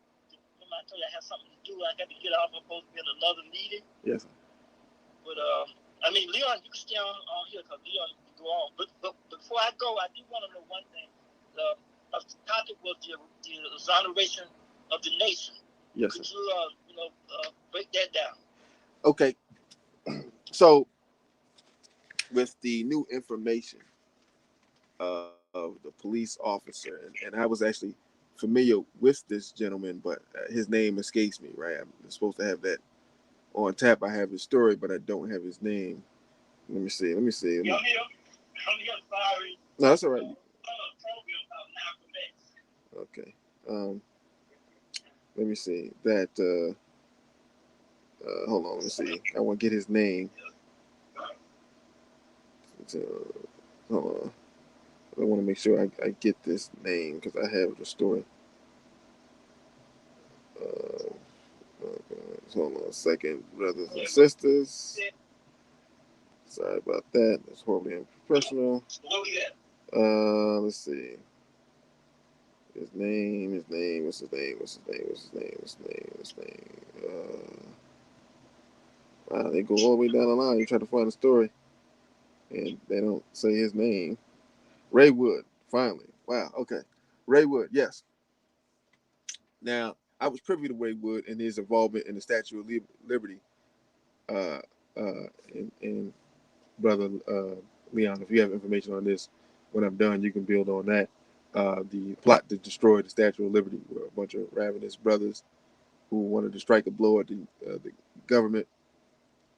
I told you I have something to do. I got to get off. I'm supposed to be in another meeting. Yes, sir. But I mean, Leon, you can stay on here because Leon can go on. But before I go, I do want to know one thing. The topic was the exoneration of the nation. Yes, Could sir. you break that down? Okay. So, with the new information of the police officer, and I was actually familiar with this gentleman, but his name escapes me, right? I'm supposed to have that on tap. I have his story, but I don't have his name. Let me see. I'm here. Sorry. No, that's all right. Okay. Let me see. That, hold on. Let me see. I want to get his name. Hold on. I want to make sure I get this name because I have the story. Hold on a second, brothers and sisters. Sorry about that. That's horribly unprofessional. Let's see. His name. What's his name? Wow, they go all the way down the line. You try to find a story, and they don't say his name. Ray Wood, finally. Wow, okay. Ray Wood, yes. Now, I was privy to Ray Wood and his involvement in the Statue of Liberty. And Brother Leon, if you have information on this, when I'm done, you can build on that. The plot to destroy the Statue of Liberty, where a bunch of ravenous brothers who wanted to strike a blow at the government,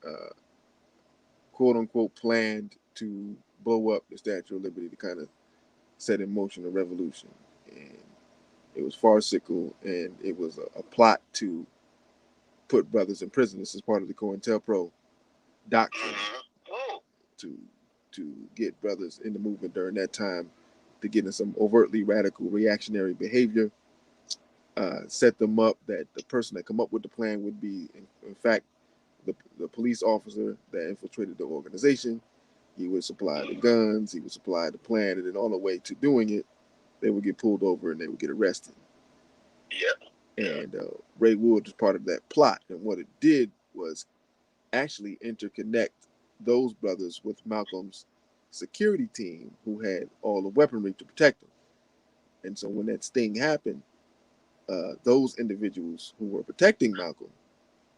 uh, quote unquote, planned to blow up the Statue of Liberty to kind of set in motion a revolution. And it was farcical, and it was a plot to put brothers in prison. This is part of the COINTELPRO doctrine to get brothers in the movement during that time to get in some overtly radical reactionary behavior. Set them up that the person that come up with the plan would be, in fact, the police officer that infiltrated the organization. He would supply the guns, he would supply the plan, and then on the way to doing it, they would get pulled over and they would get arrested. Yeah. And Ray Wood was part of that plot. And what it did was actually interconnect those brothers with Malcolm's security team, who had all the weaponry to protect them. And so when that sting happened, those individuals who were protecting Malcolm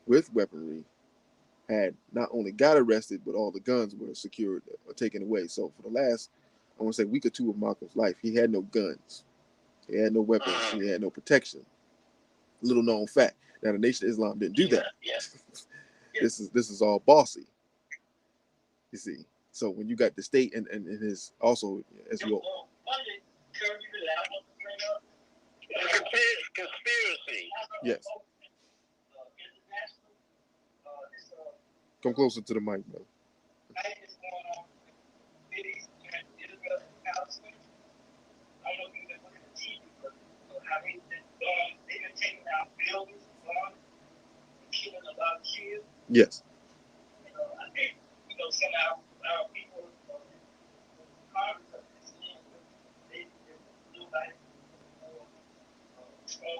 with weaponry had not only got arrested, but all the guns were secured or taken away. So for the last, I want to say, week or two of Malcolm's life, he had no guns, he had no weapons, he had no protection. Little known fact. Now the Nation of Islam didn't do that. Yeah. This is all bossy. You see. So when you got the state and his also as well. Conspiracy. Yes. Come closer to the mic, bro. Yes. I think, some of our people they do like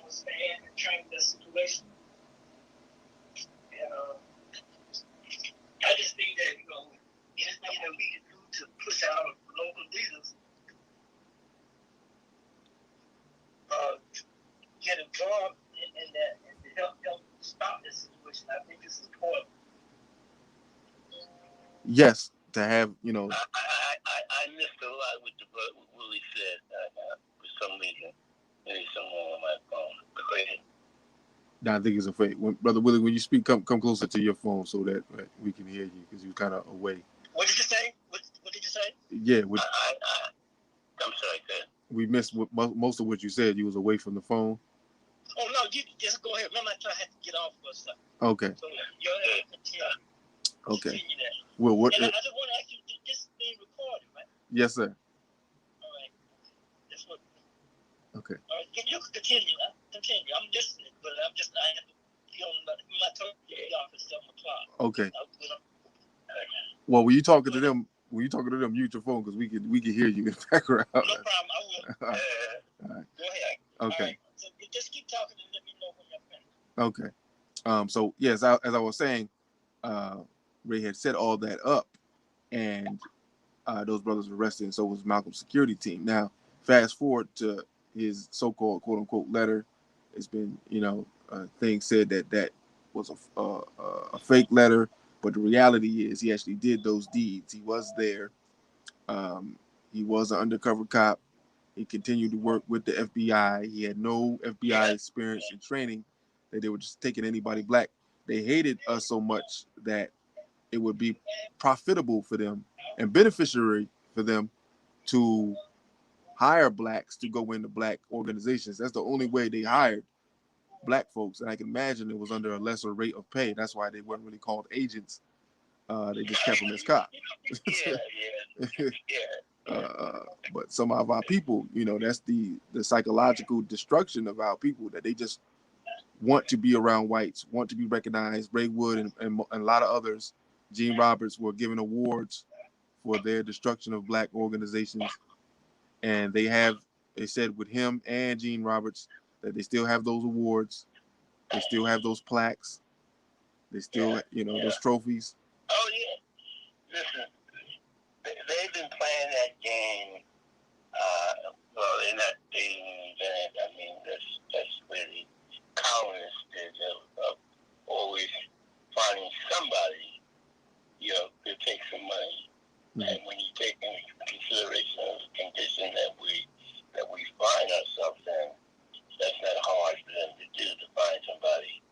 understand and train the situation. And I just think that, anything that we can do to push our local leaders get involved in that and to help them stop this situation, I think it's important. Yes, to have, I missed a lot with what Willie said for some reason. Maybe someone on my phone. But go ahead. I think it's a fake. Brother Willie, when you speak, come closer to your phone so that we can hear you, because you're kind of away. What did you say? What did you say? Yeah, I'm sorry, good. We missed most of what you said. You was away from the phone. Oh no, you just go ahead. Remember, I had to get off for a second. Okay. So you're continue. Okay. Continue that. Well, what? And I just want to ask you, this being recorded, right? Yes, sir. All right. That's what. Okay. All right. You can continue. Continue. I'm listening, but I have to be on my turn to get off at 7:00. Okay. Well, when you talking to them, mute your phone, because we can hear you in the background. No problem. I will. All right. Go ahead. Okay. All right. So just keep talking and let me know when you're finished. Okay. So yes, as I was saying, Ray had set all that up, and those brothers were arrested, and so was Malcolm's security team. Now, fast forward to his so-called quote unquote letter. It's been, things said that was a fake letter, but the reality is he actually did those deeds. He was there. He was an undercover cop. He continued to work with the FBI. He had no FBI experience and training. That they were just taking anybody black. They hated us so much that it would be profitable for them and beneficiary for them to hire blacks to go into black organizations. That's the only way they hired black folks. And I can imagine it was under a lesser rate of pay. That's why they weren't really called agents. They just kept them as cops. But some of our people, that's the psychological destruction of our people, that they just want to be around whites, want to be recognized. Ray Wood and a lot of others, Gene Roberts, were given awards for their destruction of black organizations. And they said with him and Gene Roberts that they still have those awards. They still have those plaques. They still, those trophies. Oh, yeah. Listen, they've been playing that game. Well, they're not dating that. I mean, that's really colonists of always finding somebody, to take some money. Mm-hmm. And when you take into consideration of the condition that we find ourselves in, that's not hard for them to do, to find somebody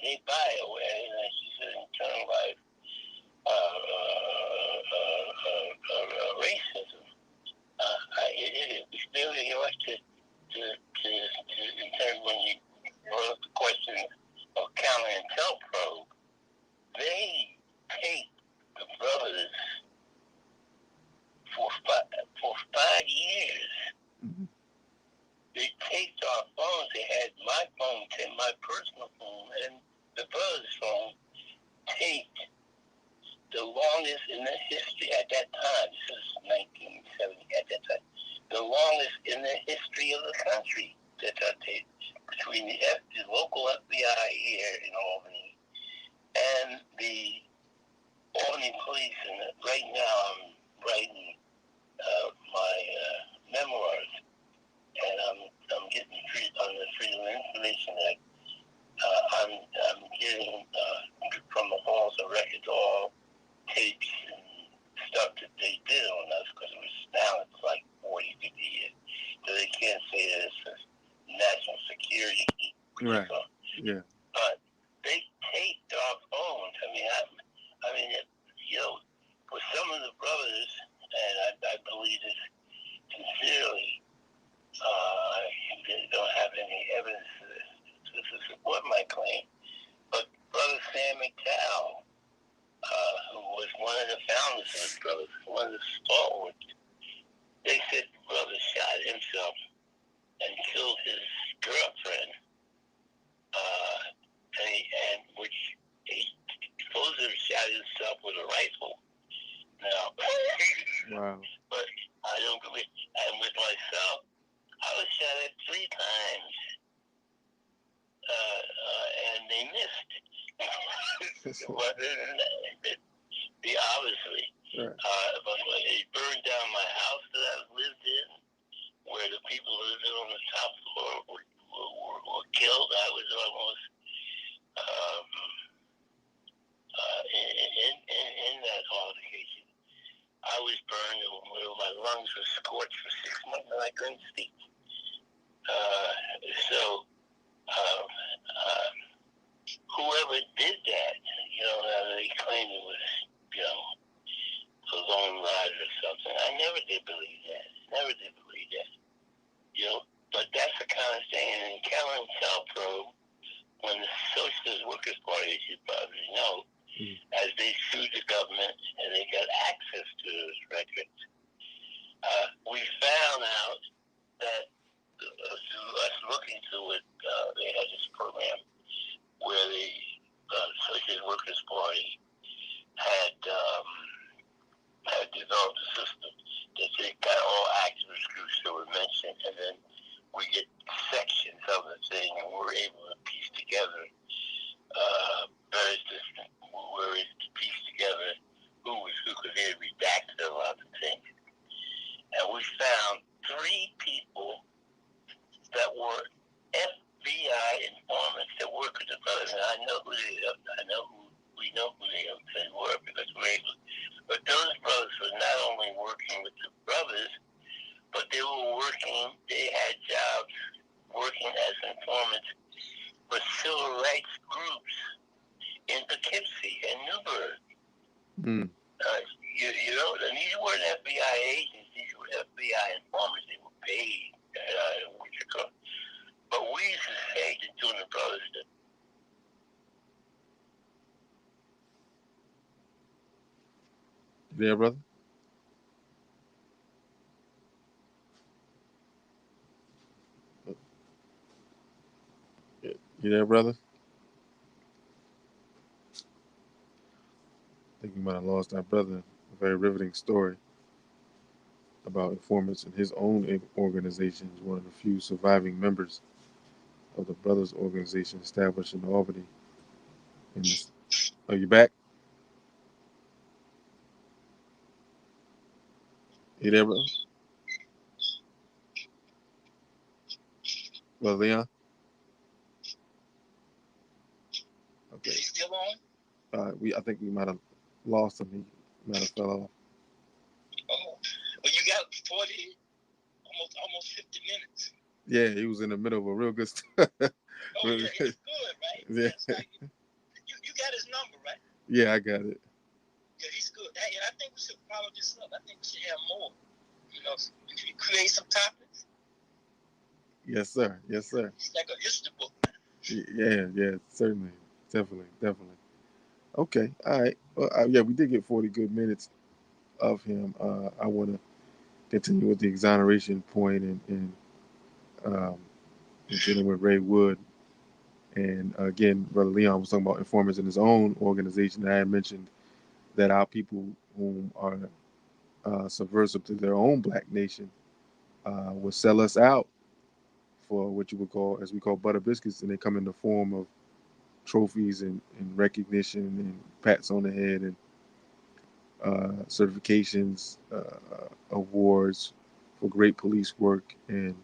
they buy it with, she said, internalized racism. It's very hard to in terms when you brought up the question of counter intel probe, they take the brothers for 5 years. Mm-hmm. They taped our phones. They had my phone, my personal phone, and the brothers' phone taped the longest in the history at that time. This is 1970 at that time. The longest in the history of the country that I taped between the local FBI here in Albany and the Albany police. And right now I'm writing my memoirs, and I'm getting on the Freedom of Information Act. I'm getting from the halls of records all tapes and stuff that they did on us, because it was now it's like 40, 50 years, so they can't say that it's national security. Right. Yeah. But they taped our phones. I mean, with some of the brothers, and I believe this sincerely, they don't have any evidence to support my claim. But Brother Sam McDowell, who was one of the founders of the brothers, one of the stalwarts, they said the brother shot himself and killed his girlfriend, and which he supposedly shot himself with a rifle. Now, wow. But I don't believe. And with myself, I was shot at 3 times, and they missed. Obviously. Right. But when they burned down my house that I lived in, where the people living on the top floor were killed, I was almost in that altercation. I was burned, and my lungs were scorched for 6 months, and I couldn't speak. So whoever did that, they claimed it was, a lone rider or something. I never did believe that. But that's the kind of thing. And in Callan South Probe, when the Socialist Workers Party, as you probably know, as they sued the government and they got access to those records, we found out that through us looking through it, they had this program where the Socialist Workers Party had developed a system that they got all activist groups that were mentioned, and then we get sections of the thing, and we're able to piece together various different, we're able to piece together who was who, because they had redacted a lot of things. And we found 3 people that were FBI informants that worked with the brothers, and I know who they are. We know who they were, because we're able. But those brothers were not only working with the brothers, but they had jobs working as informants for civil rights groups in Poughkeepsie and Newburgh. Mm. These weren't FBI agents, these were FBI informants. They were paid, but we used to say to doing the brothers that. You there, brother? You there, brother? I think we might have lost our brother. A very riveting story about informants in his own organization. He's one of the few surviving members of the Brothers organization established in Albany. Are you back? You there, brother? Brother Leon? Okay. Is he still on? I think we might have lost him. He might have fell off. Oh, well, you got 40, almost 50 minutes. Yeah, he was in the middle of a real good story. Oh, yeah, it's good, right? Yeah. It's like got his number, right? Yeah, I got it. Yeah, he's good. Hey, I think we should follow this up. I think we should have more. You know, if you create some topics. Yes, sir. Yes, sir. It's like a history book. Yeah, certainly. Definitely. Okay, all right. Well, yeah, we did get 40 good minutes of him. I want to continue with the exoneration point um, and dealing with Ray Wood. And again, Brother Leon was talking about informants in his own organization. I had mentioned that our people whom are subversive to their own black nation will sell us out for what you would call, as we call, butter biscuits, and they come in the form of trophies and recognition and pats on the head and certifications, awards for great police work, and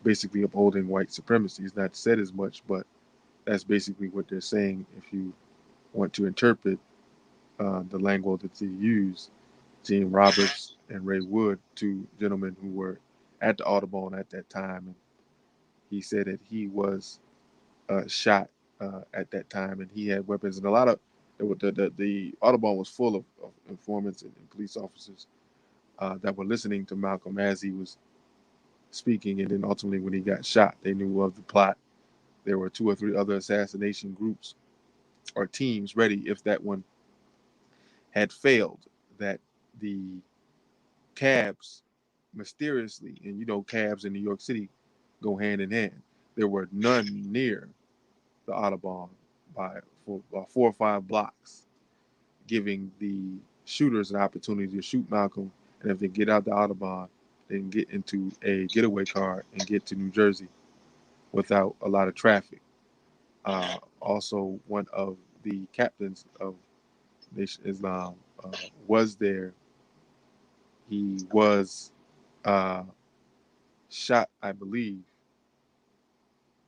basically upholding white supremacy. It's not said as much, but that's basically what they're saying. If you want to interpret the language that they use, Gene Roberts and Ray Wood, two gentlemen who were at the Audubon at that time, and he said that he was shot at that time, and he had weapons, and a lot of the Audubon was full of informants and police officers that were listening to Malcolm as he was speaking, and then ultimately when he got shot, they knew of the plot. There were two or three other assassination groups or teams ready if that one had failed. That the cabs mysteriously, and you know cabs in New York City go hand in hand. There were none near the Audubon by 4 or 5 blocks, giving the shooters an opportunity to shoot Malcolm. And if they get out the Audubon, they can get into a getaway car and get to New Jersey without a lot of traffic. Also, one of the captains of Nation Islam was there. He was uh, shot, I believe,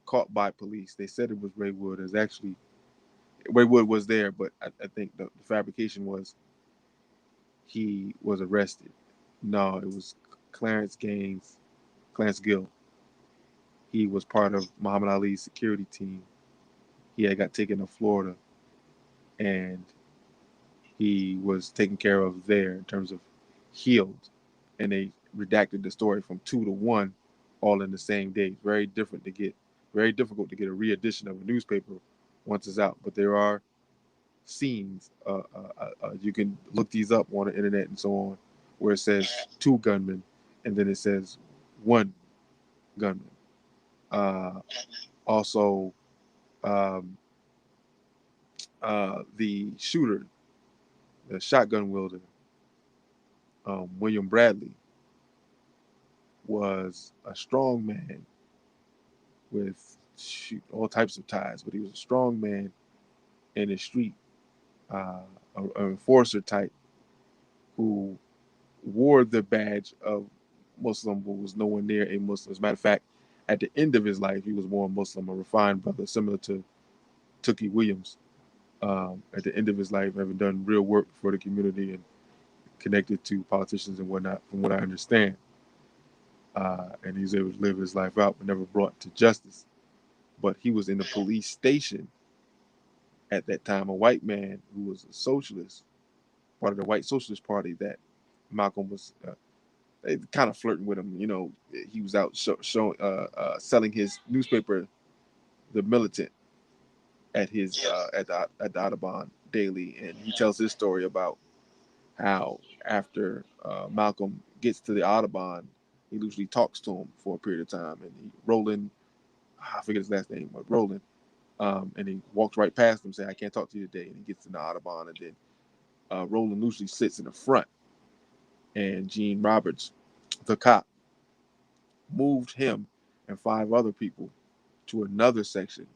caught by police. They said it was Ray Wood. Is actually Ray Wood was there, but I think the fabrication was he was arrested. No, it was Clarence Gaines, Clarence Gill. He was part of Muhammad Ali's security team. He had got taken to Florida, and he was taken care of there in terms of healed. And they redacted the story from 2 to 1, all in the same day. Very different to get, very difficult to get a re-edition of a newspaper once it's out. But there are scenes. You can look these up on the internet and so on, where it says 2 gunmen, and then it says 1 gunman. Uh, Also, um, the shooter, the shotgun wielder, William Bradley, was a strong man with all types of ties, but he was a strong man in the street, uh, an enforcer type who wore the badge of Muslim, but was nowhere near a Muslim. As a matter of fact, at the end of his life, he was more Muslim, a refined brother, similar to Tookie Williams. At the end of his life, having done real work for the community and connected to politicians and whatnot, from what I understand. And he was able to live his life out, but never brought to justice. But he was in the police station at that time, a white man who was a socialist, part of the white socialist party that Malcolm was kind of flirting with him. You know, he was out selling his newspaper, The Militant, at his at the Audubon Daily, and he tells his story about how after Malcolm gets to the Audubon, he usually talks to him for a period of time, and Roland, I forget his last name, but Roland, and he walks right past him, saying, "I can't talk to you today," and he gets in the Audubon, and then Roland usually sits in the front, and Gene Roberts, the cop, moved him and 5 other people to another section.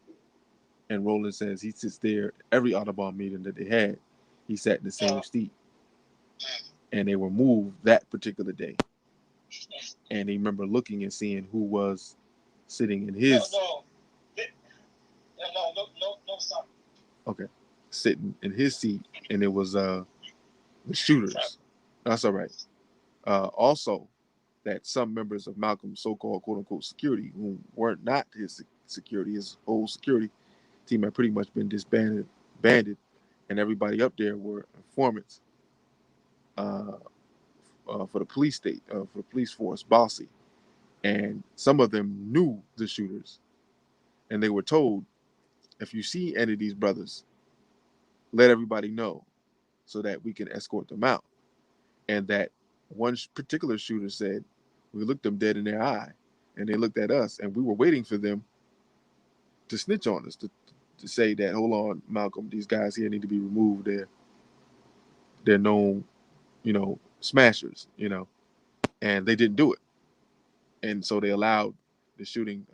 And Roland says he sits there every Audubon meeting that they had. He sat in the same seat, and they were moved that particular day. And he remember looking and seeing who was sitting in his okay, sitting in his seat, and it was the shooters. That's all right. Also, that some members of Malcolm's so-called quote-unquote security, who weren't not his security, his whole security team had pretty much been disbanded disbanded, and everybody up there were informants uh, for the police state, for the police force, bossy. And some of them knew the shooters, and they were told, if you see any of these brothers, let everybody know so that we can escort them out. And that one particular shooter said, we looked them dead in their eye, and they looked at us, and we were waiting for them to snitch on us, to say that, hold on, Malcolm, these guys here need to be removed. They're known, smashers, and they didn't do it. And so they allowed the shooting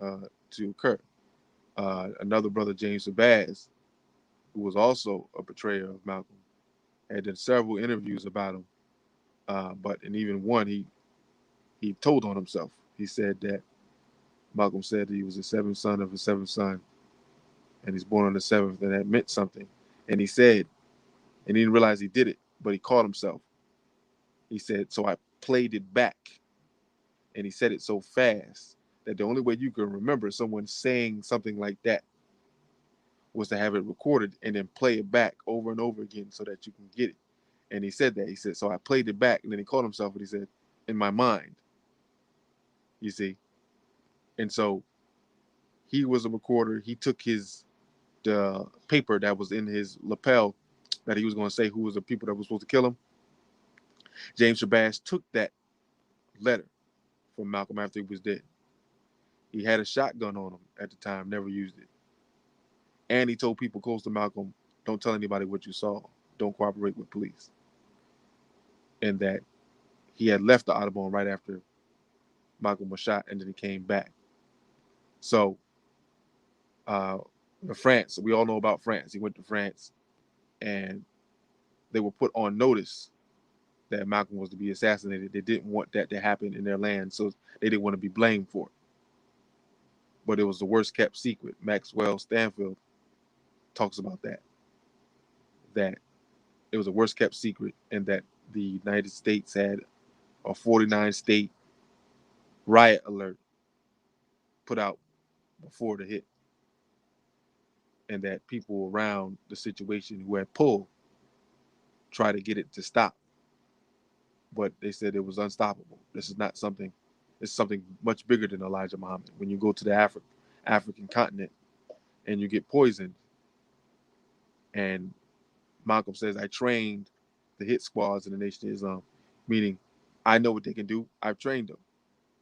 to occur. Another brother, James Sabaz, who was also a betrayer of Malcolm, had done several interviews about him. But in even one, he told on himself. He said that Malcolm said that he was the seventh son of a seventh son, and he's born on the seventh, and that meant something. And he said, and he didn't realize he did it, but he caught himself. He said, so I played it back. And he said it so fast that the only way you can remember someone saying something like that was to have it recorded and then play it back over and over again so that you can get it. And he said that. He said, so I played it back, and then he caught himself, and he said, in my mind, you see. And so he was a recorder. He took the paper that was in his lapel that he was going to say who was the people that were supposed to kill him. James Shabazz took that letter from Malcolm after he was dead. He had a shotgun on him at the time, never used it. And he told people close to Malcolm, don't tell anybody what you saw. Don't cooperate with police. And that he had left the Audubon right after Malcolm was shot, and then he came back. So, uh, France, we all know about France. He went to France, and they were put on notice that Malcolm was to be assassinated. They didn't want that to happen in their land, so they didn't want to be blamed for it. But it was the worst kept secret. Maxwell Stanfield talks about that it was a worst kept secret, and that the United States had a 49 state riot alert put out before the hit, and that people around the situation who had pulled tried to get it to stop, but they said it was unstoppable. This is not something. It's something much bigger than Elijah Muhammad. When you go to the African continent and you get poisoned, and Malcolm says, I trained the hit squads in the Nation of Islam, meaning I know what they can do. I've trained them.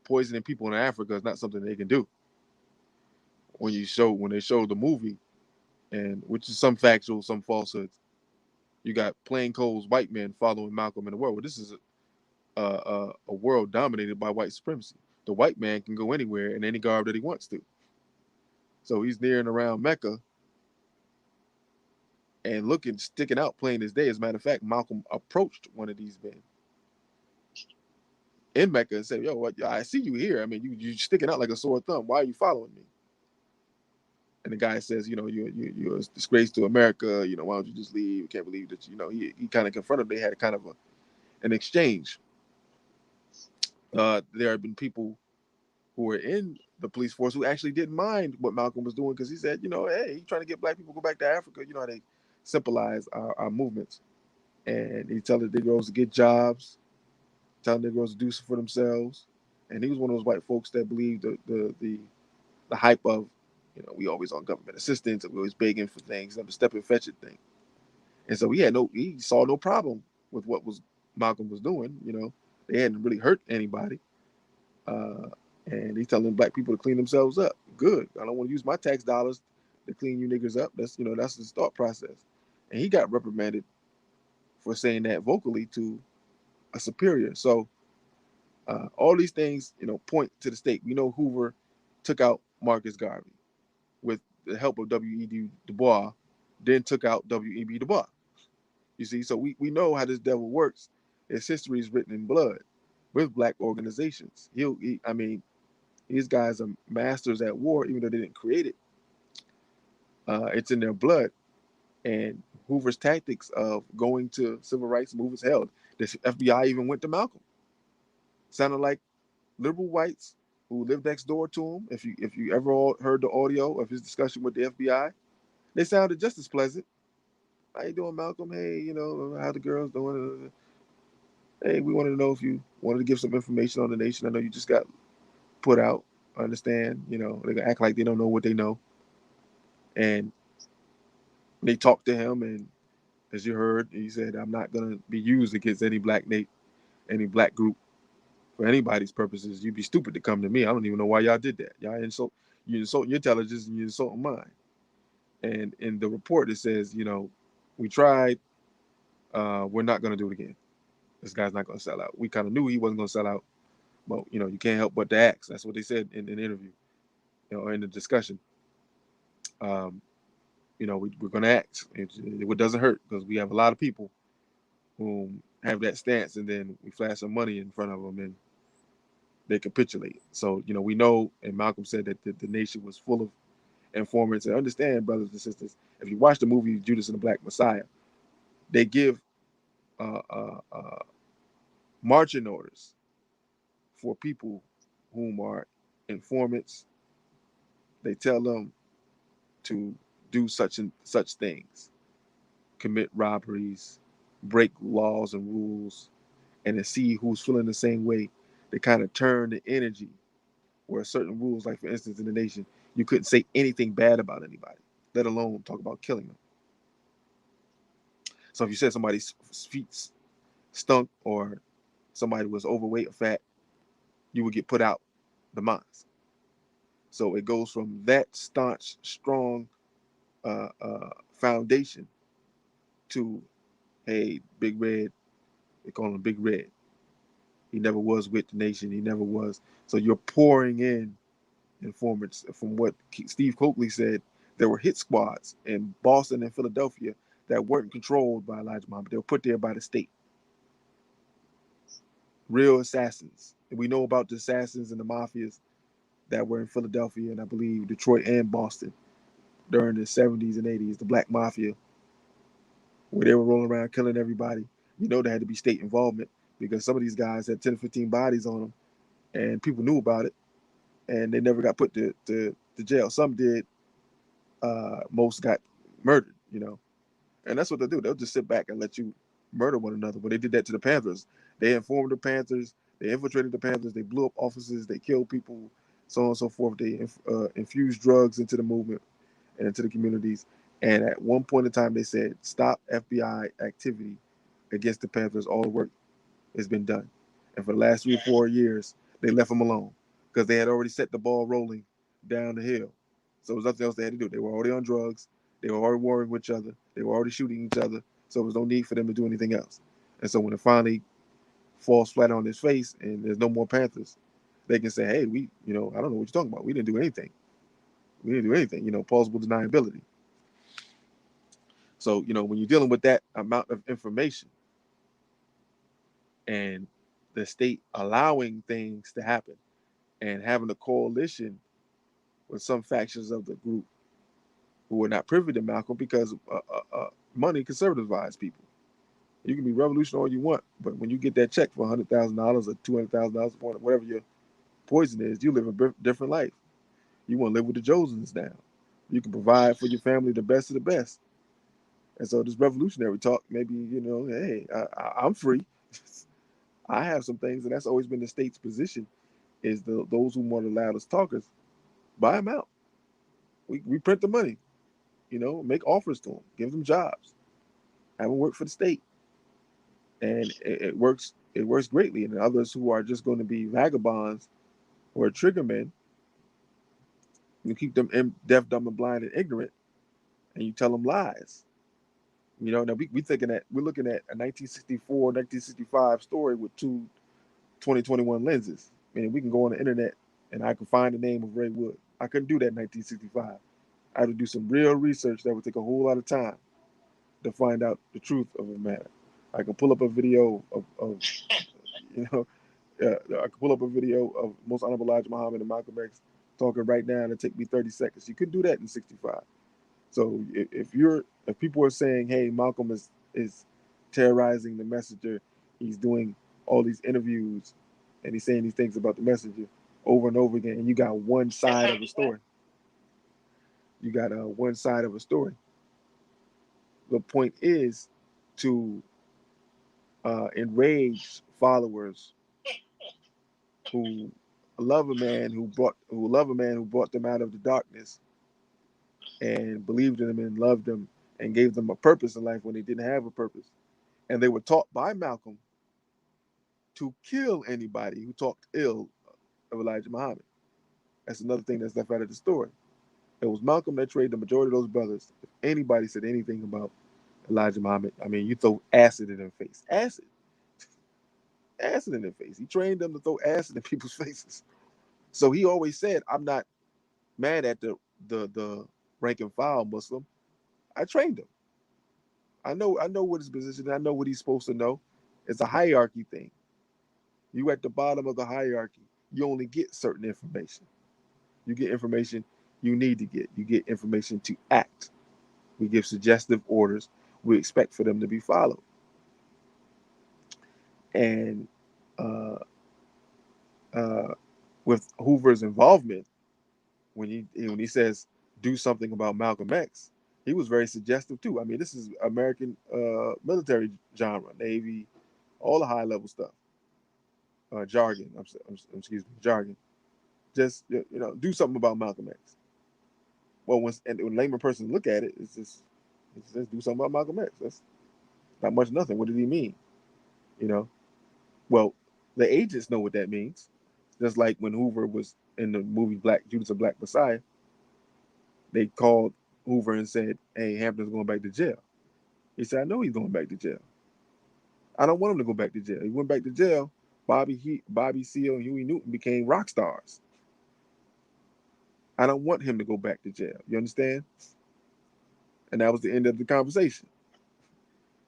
Poisoning people in Africa is not something they can do. When they showed the movie, and which is some factual, some falsehoods, you got plainclothes white men following Malcolm in the world. Well, this is a world dominated by white supremacy. The white man can go anywhere in any garb that he wants to. So he's near and around Mecca and sticking out plain as day. As a matter of fact, Malcolm approached one of these men in Mecca and said, yo, I see you here. I mean, you sticking out like a sore thumb. Why are you following me? And the guy says, you're a disgrace to America. Why don't you just leave? I can't believe that, he kind of confronted. They had kind of an exchange. There have been people who were in the police force who actually didn't mind what Malcolm was doing, because he said, hey, he's trying to get black people to go back to Africa. You know how they symbolize our movements. And he telling the Negroes to get jobs, telling the Negroes to do for themselves. And he was one of those white folks that believed the hype of, we always on government assistance and we always begging for things, the step and fetch it thing. And so he saw no problem with what Malcolm was doing. They hadn't really hurt anybody. Uh, and he's telling black people to clean themselves up. Good. I don't want to use my tax dollars to clean you niggas up. That's his thought process. And he got reprimanded for saying that vocally to a superior. So all these things, point to the state. We know Hoover took out Marcus Garvey with the help of W.E.B. Du Bois, then took out W.E.B. Du Bois. You see, so we know how this devil works. His history is written in blood with black organizations. These guys are masters at war, even though they didn't create it. It's in their blood. And Hoover's tactics of going to civil rights movements held. The FBI even went to Malcolm. Sounded like liberal whites who lived next door to him. If you ever heard the audio of his discussion with the FBI, they sounded just as pleasant. How you doing, Malcolm? Hey, how the girls doing? Hey, we wanted to know if you wanted to give some information on the nation. I know you just got put out. I understand, they gonna act like they don't know what they know. And they talked to him, and as you heard, he said, "I'm not gonna be used against any black group for anybody's purposes. You'd be stupid to come to me. I don't even know why y'all did that. You insulting your intelligence and you insulting mine." And in the report, it says, we tried. We're not gonna do it again. This guy's not gonna sell out. We kind of knew he wasn't gonna sell out, but you can't help but to ask. That's what they said in the interview, in the discussion. Um, we're gonna act. It doesn't hurt because we have a lot of people who have that stance, and then we flash some money in front of them, and they capitulate. So we know, and Malcolm said that the nation was full of informants. And understand, brothers and sisters, if you watch the movie Judas and the Black Messiah, they give uh, uh, uh, marching orders for people whom are informants. They tell them to do such and such things, commit robberies, break laws and rules, and to see who's feeling the same way. They kind of turn the energy where certain rules, like for instance in the nation, you couldn't say anything bad about anybody, let alone talk about killing them. So if you said somebody's feet stunk or somebody was overweight or fat, you would get put out the mosque. So it goes from that staunch, strong foundation to, hey, Big Red, they call him Big Red. He never was with the nation. He never was. So you're pouring in informants. From what Steve Coakley said, there were hit squads in Boston and Philadelphia that weren't controlled by Elijah Muhammad. They were put there by the state. Real assassins. And we know about the assassins and the mafias that were in Philadelphia and I believe Detroit and Boston during the 70s and 80s, the Black Mafia, where they were rolling around killing everybody. There had to be state involvement because some of these guys had 10 or 15 bodies on them and people knew about it and they never got put to jail. Some did. Most got murdered. And that's what they'll do. They'll just sit back and let you murder one another. When they did that to the Panthers, they informed the Panthers, they infiltrated the Panthers, they blew up offices, they killed people, so on and so forth. They infused drugs into the movement and into the communities. And at one point in time, they said, stop FBI activity against the Panthers. All the work has been done. And for the last 3 or 4 years, they left them alone because they had already set the ball rolling down the hill. So there was nothing else they had to do. They were already on drugs. They were already warring with each other. They were already shooting each other. So there was no need for them to do anything else. And so when it finally falls flat on its face and there's no more Panthers, they can say, hey, I don't know what you're talking about. We didn't do anything. We didn't do anything, plausible deniability. So, when you're dealing with that amount of information and the state allowing things to happen and having a coalition with some factions of the group who are not privy to Malcolm because money conservativizes people. You can be revolutionary all you want, but when you get that check for $100,000 or $200,000, whatever your poison is, you live a different life. You want to live with the Josens now. You can provide for your family the best of the best. And so this revolutionary talk, maybe, hey, I'm free. I have some things, and that's always been the state's position, is those who want the loudest talkers, buy them out. We print the money, make offers to them, give them jobs, have them work for the state. And it works. It works greatly. And others who are just going to be vagabonds or triggermen, you keep them deaf, dumb, and blind and ignorant, and you tell them lies. Now we thinking that we're looking at a 1964, 1965 story with two 2021 lenses. I mean, we can go on the internet and I can find the name of Ray Wood. I couldn't do that in 1965. I had to do some real research that would take a whole lot of time to find out the truth of a matter. I can pull up a video of you know, I can pull up a video of Most Honorable Elijah Muhammad and Malcolm X talking right now and it take me 30 seconds. You couldn't do that in 65. So if people are saying, hey, Malcolm is terrorizing the messenger, he's doing all these interviews and he's saying these things about the messenger over and over again, and you got one side of a story. You got one side of a story. The point is to enrage followers who love a man who brought them out of the darkness and believed in them and loved them and gave them a purpose in life when they didn't have a purpose. And they were taught by Malcolm to kill anybody who talked ill of Elijah Muhammad. That's another thing that's left out of the story. It was Malcolm that trained the majority of those brothers. If anybody said anything about Elijah Muhammad, I mean, you throw acid in their face. Acid in their face. He trained them to throw acid in people's faces. So he always said, I'm not mad at the rank and file Muslim. I trained him. I know what his position is. I know what he's supposed to know. It's a hierarchy thing. You at the bottom of the hierarchy. You only get certain information. You get information you need to get. You get information to act. We give suggestive orders. We expect for them to be followed. And uh, uh, with Hoover's involvement, when he says do something about Malcolm X, he was very suggestive too. I mean, this is American military genre, Navy, all the high level stuff, jargon. Excuse me, jargon. Just do something about Malcolm X. Well, when layman person look at it, it's just do something about Malcolm X. That's not much, nothing. What did he mean? You know. Well, the agents know what that means. Just like when Hoover was in the movie Black Judas of Black Messiah, they called Hoover and said, "Hey, Hampton's going back to jail." He said, "I know he's going back to jail. I don't want him to go back to jail." He went back to jail. Bobby Seale, and Huey Newton became rock stars. I don't want him to go back to jail. You understand? And that was the end of the conversation.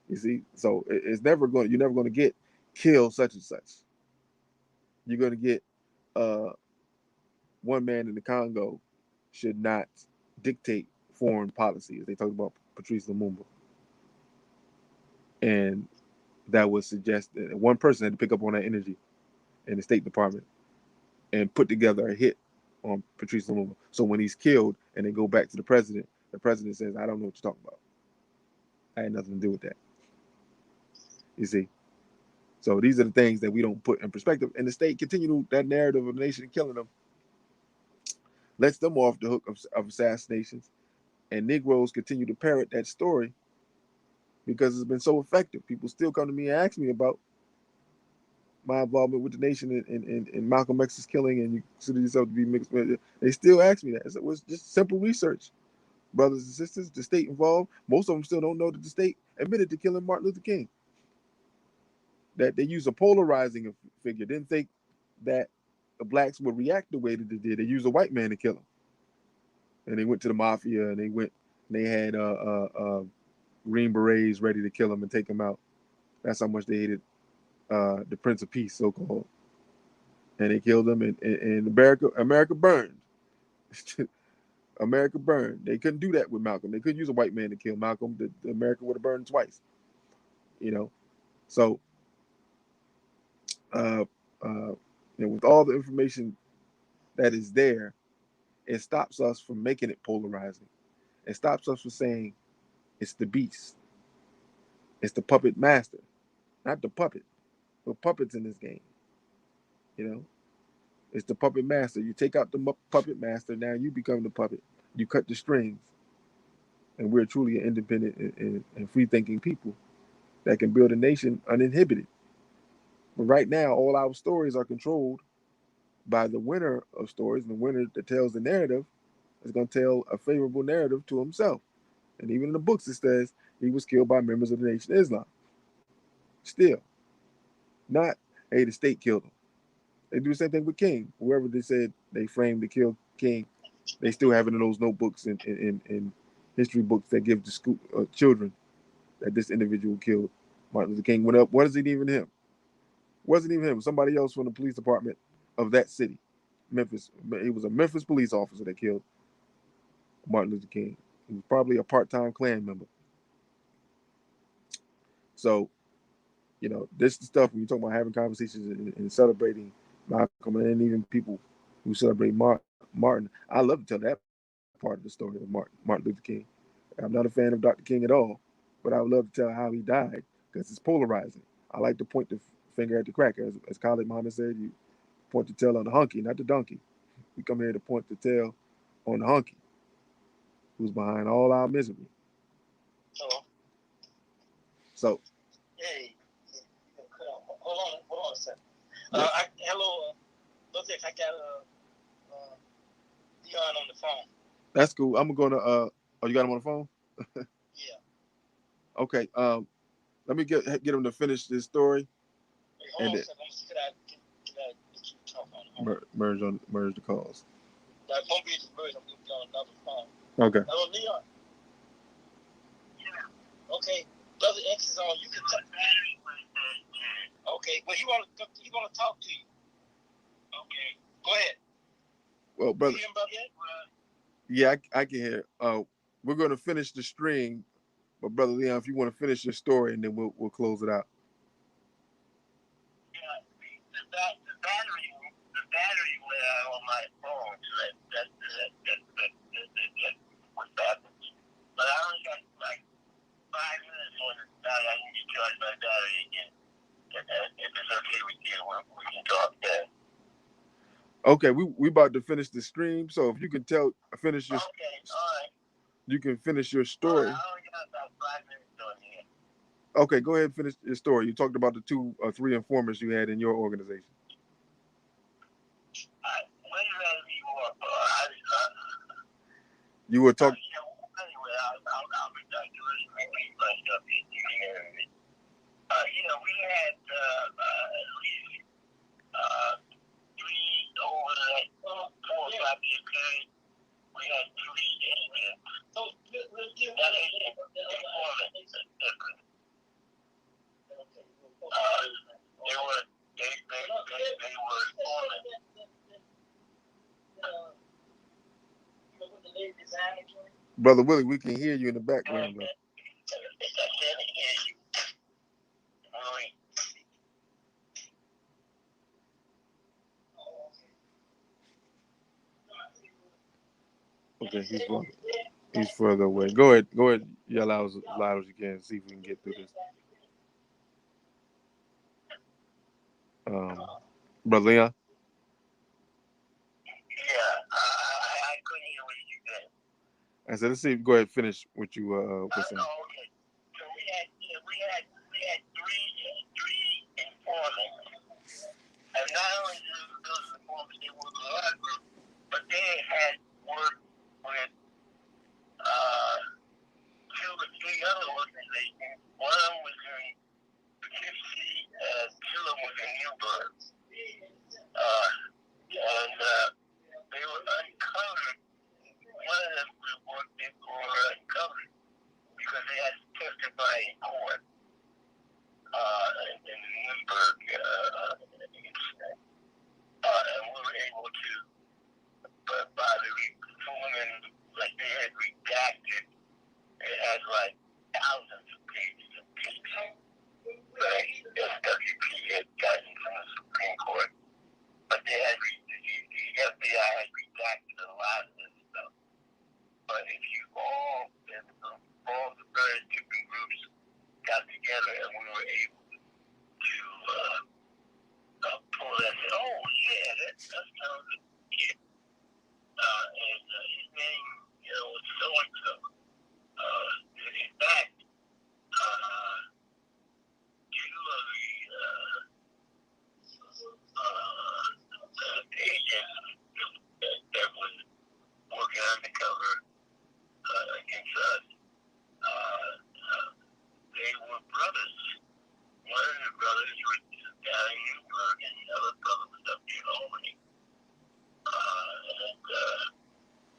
You see, so it's never going. You're never going to get kill such and such. You're going to get uh, one man in the Congo should not dictate foreign policy, as they talked about Patrice Lumumba, and that would suggest that one person had to pick up on that energy in the State Department and put together a hit on Patrice Lumumba. So when he's killed and they go back to the president says, "I don't know what you're talking about. I had nothing to do with that." You see? So these are the things that we don't put in perspective. And the state continue that narrative of the nation killing them, lets them off the hook of assassinations. And Negroes continue to parrot that story because it's been so effective. People still come to me and ask me about my involvement with the nation in Malcolm X's killing, and you consider yourself to be mixed. They still ask me that. It was just simple research, brothers and sisters. The state involved. Most of them still don't know that the state admitted to killing Martin Luther King. That they used a polarizing figure. Didn't think that the blacks would react the way that they did. They used a white man to kill him, and they went to the mafia and they had Green Berets ready to kill him and take him out. That's how much they hated the Prince of Peace, so called, and they killed him. And America burned. America burned. They couldn't do that with Malcolm. They couldn't use a white man to kill Malcolm. The America would have burned twice. You know, so uh, with all the information that is there, it stops us from making it polarizing. It stops us from saying it's the beast, it's the puppet master, not the puppet. But puppets in this game, you know, it's the puppet master. You take out the puppet master, now you become the puppet. You cut the strings, and we're truly an independent and free-thinking people that can build a nation uninhibited. But right now, all our stories are controlled by the winner of stories, and the winner that tells the narrative is going to tell a favorable narrative to himself. And even in the books, it says he was killed by members of the Nation of Islam. Still, not, hey, the state killed him. They do the same thing with King. Whoever they said they framed to kill King, they still have it in those notebooks and history books that give the school children that this individual killed Martin Luther King. Went up. Wasn't even him. Wasn't even him. Somebody else from the police department of that city, Memphis. He was a Memphis police officer that killed Martin Luther King. He was probably a part-time Klan member. So, this is stuff when you talk about having conversations and celebrating Malcolm, and even people who celebrate Martin. I love to tell that part of the story of Martin Luther King. I'm not a fan of Dr. King at all, but I would love to tell how he died because it's polarizing. I like to point the finger at the cracker, as Khalid Muhammad said. You point the tail on the hunky, not the donkey. We come here to point the tail on the hunky, who's behind all our misery. So, So, hey, hold on a second. yeah, Hello, look, I got Dion on the phone. that's cool. I'm gonna oh, you got him on the phone? Yeah. Okay. Let me get him to finish this story, Wait, and hold on then a second. Can I get you to talk on? merge the calls. That won't be the version. I'm gonna be on another phone. Okay. Hello, Leon. Yeah. Okay. Brother X is on. You can talk. Okay. Well, he wanna talk to you. Okay. Go ahead. Well, brother. You hear him, brother X? Yeah, I can hear. We're gonna finish the string, but brother Leon, if you want to finish your story, and then we'll close it out. Yeah, the battery went out on my phone, so that's what happened. But I only got like 5 minutes on it. I need to charge my battery again. If it's okay with you, we can talk then. Okay, we about to finish the stream, so if you can finish your. Okay, all right. You can finish your story. I only got about 5 minutes on here. Okay, go ahead and finish your story. You talked about the 2 or 3 informers you had in your organization. When did I leave off? You were talking. Anyway, I'll be done doing my stuff. We had at least 3 over that 4 or 5 year period. We had 3 agents. That agent informants different. They were informants. Brother Willie, we can hear you in the background, bro. I can't hear you. Okay, he's further away. Go ahead, yell out as loud as you can. See if we can get through this. Brother Leon. Yeah, I couldn't hear what you said. I said, let's see. Go ahead, and finish what you were saying. Okay. So we had 3 informants, and not only those informants, they were the other group, but they had worked with 2 or 3 other organizations. One of them was in Poughkeepsie, and 2 of them was in Newburgh. And they were uncovered. One of them were uncovered because they had to testify in court in Newburgh incident. And we were able to, by the women, like they had redacted, it had like thousands of pages of papers that SWP had gotten from the Supreme Court. But the FBI had redacted a lot of this stuff. But if all the various different groups got together and we were able to pull that, oh yeah, that sounds good. And his name, was so and so. In fact, 2 of the agents that was working undercover against us, they were brothers. One of the brothers was down in Newburgh, and the other brother was up in Albany.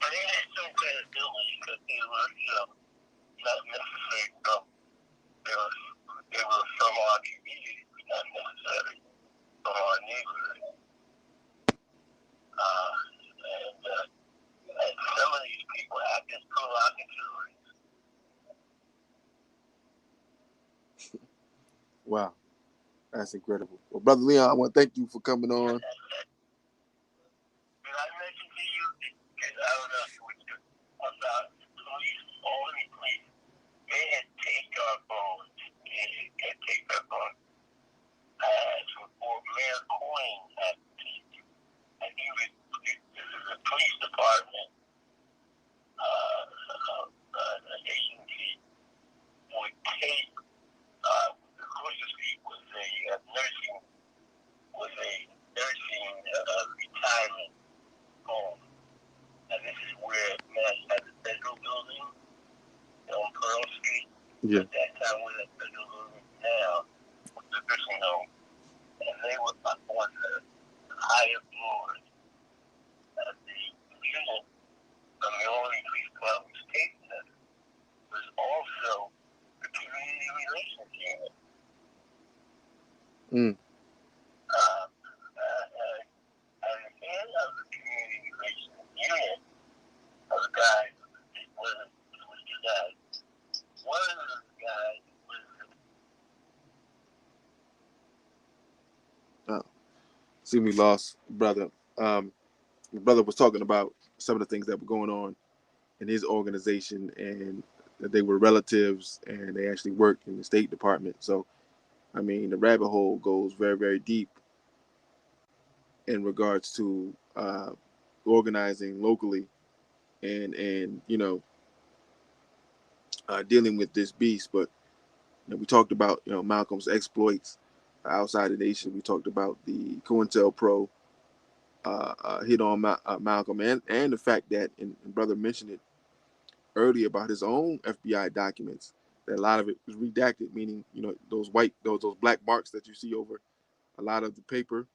But they had some credibility because they were, not necessarily from, they were from our community, but not necessarily from our neighborhood. And some of these people have this prolongatory. Wow, that's incredible. Well, Brother Leon, I want to thank you for coming on. Did I mention to you, because I don't know about the police, only police, they had taped our Yeah. At that time, when they're now, the nursing home, and they were up on the higher floors of the unit of the only police department state center was also the community relations unit. Mm. And the head of the community relations unit of the guys was two guys. One of those guys was See, we lost brother. My brother was talking about some of the things that were going on in his organization, and that they were relatives, and they actually worked in the State Department. So, I mean, the rabbit hole goes very, very deep in regards to organizing locally, and dealing with this beast. But we talked about Malcolm's exploits outside the nation. We talked about the COINTELPRO hit on Malcolm, and the fact that, and brother mentioned it earlier about his own FBI documents, that a lot of it was redacted, meaning those black marks that you see over a lot of the paperwork.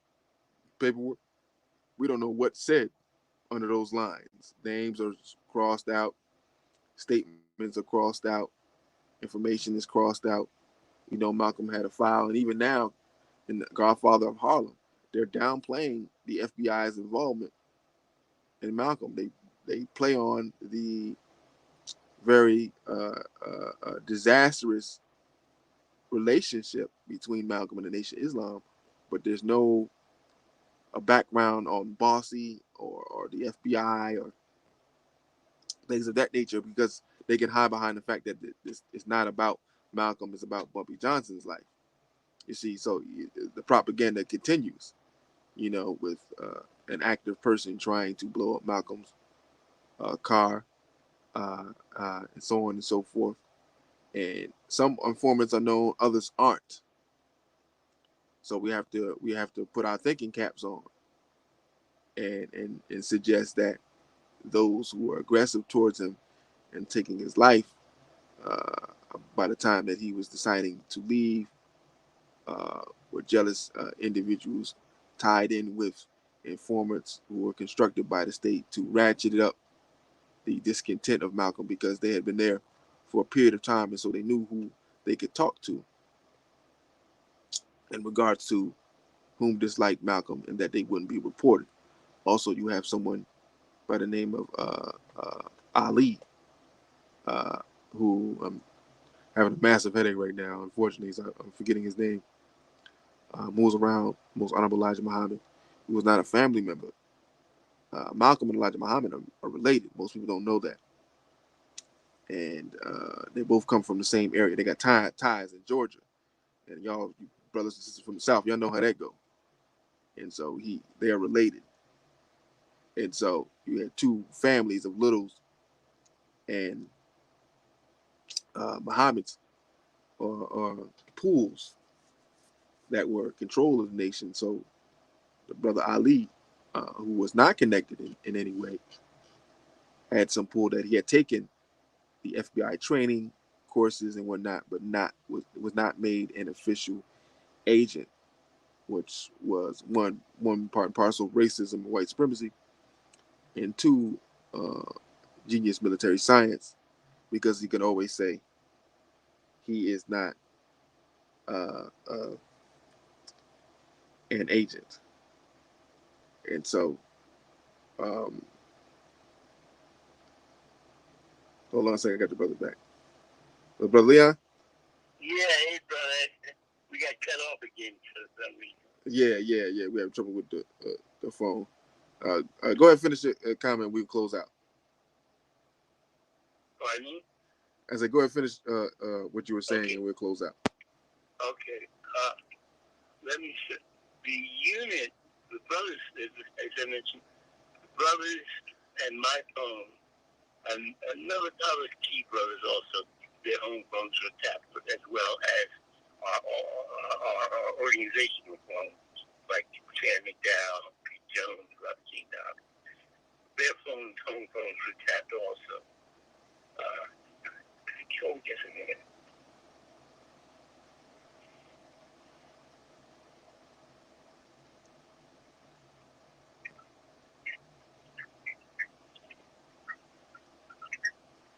We don't know what said under those lines. Names are crossed out, statements are crossed out, information is crossed out. Malcolm had a file, and even now in the Godfather of Harlem, they're downplaying the FBI's involvement in Malcolm. They play on the very disastrous relationship between Malcolm and the Nation of Islam, but there's no a background on Bossy or the FBI or things of that nature, because they can hide behind the fact that this is not about Malcolm, it's about Bumpy Johnson's life. You see, so the propaganda continues, with an active person trying to blow up Malcolm's car, and so on and so forth. And some informants are known, others aren't. So we have to put our thinking caps on, and suggest that those who were aggressive towards him and taking his life, uh, by the time that he was deciding to leave, were jealous individuals tied in with informants who were constructed by the state to ratchet up the discontent of Malcolm, because they had been there for a period of time, and so they knew who they could talk to in regards to whom disliked Malcolm, and that they wouldn't be reported. Also, you have someone by the name of Ali, uh, who I'm having a massive headache right now. Unfortunately, so I'm forgetting his name. Moves around Most Honorable Elijah Muhammad, who was not a family member. Malcolm and Elijah Muhammad are related. Most people don't know that, and they both come from the same area. They got ties in Georgia, and y'all, you brothers and sisters from the South, y'all know how that go. And so they are related. And so you had two families of Littles and Muhammad's, or pools that were control of the nation. So the brother Ali, who was not connected in any way, had some pool that he had taken the FBI training courses and whatnot, but was not made an official agent, which was one part and parcel of racism and white supremacy, and two, uh, genius military science, because he could always say he is not an agent. And so, um, hold on a second, I got the brother back. Brother Leon? yeah, hey brother, we got cut off again for some reason. Yeah. We have trouble with the phone. Go ahead and finish your comment. We'll close out. Pardon me? I said, go ahead and finish what you were saying, Okay. and we'll close out. Okay. Let me say, the unit, the brothers, as I mentioned, the brothers and my phone, and another other key brothers also, their home phones were tapped, as well as our organizational phones, like Chad McDowell, Pete Jones, Robert G. Dodd. Their home phones were tapped also. Oh, just a minute.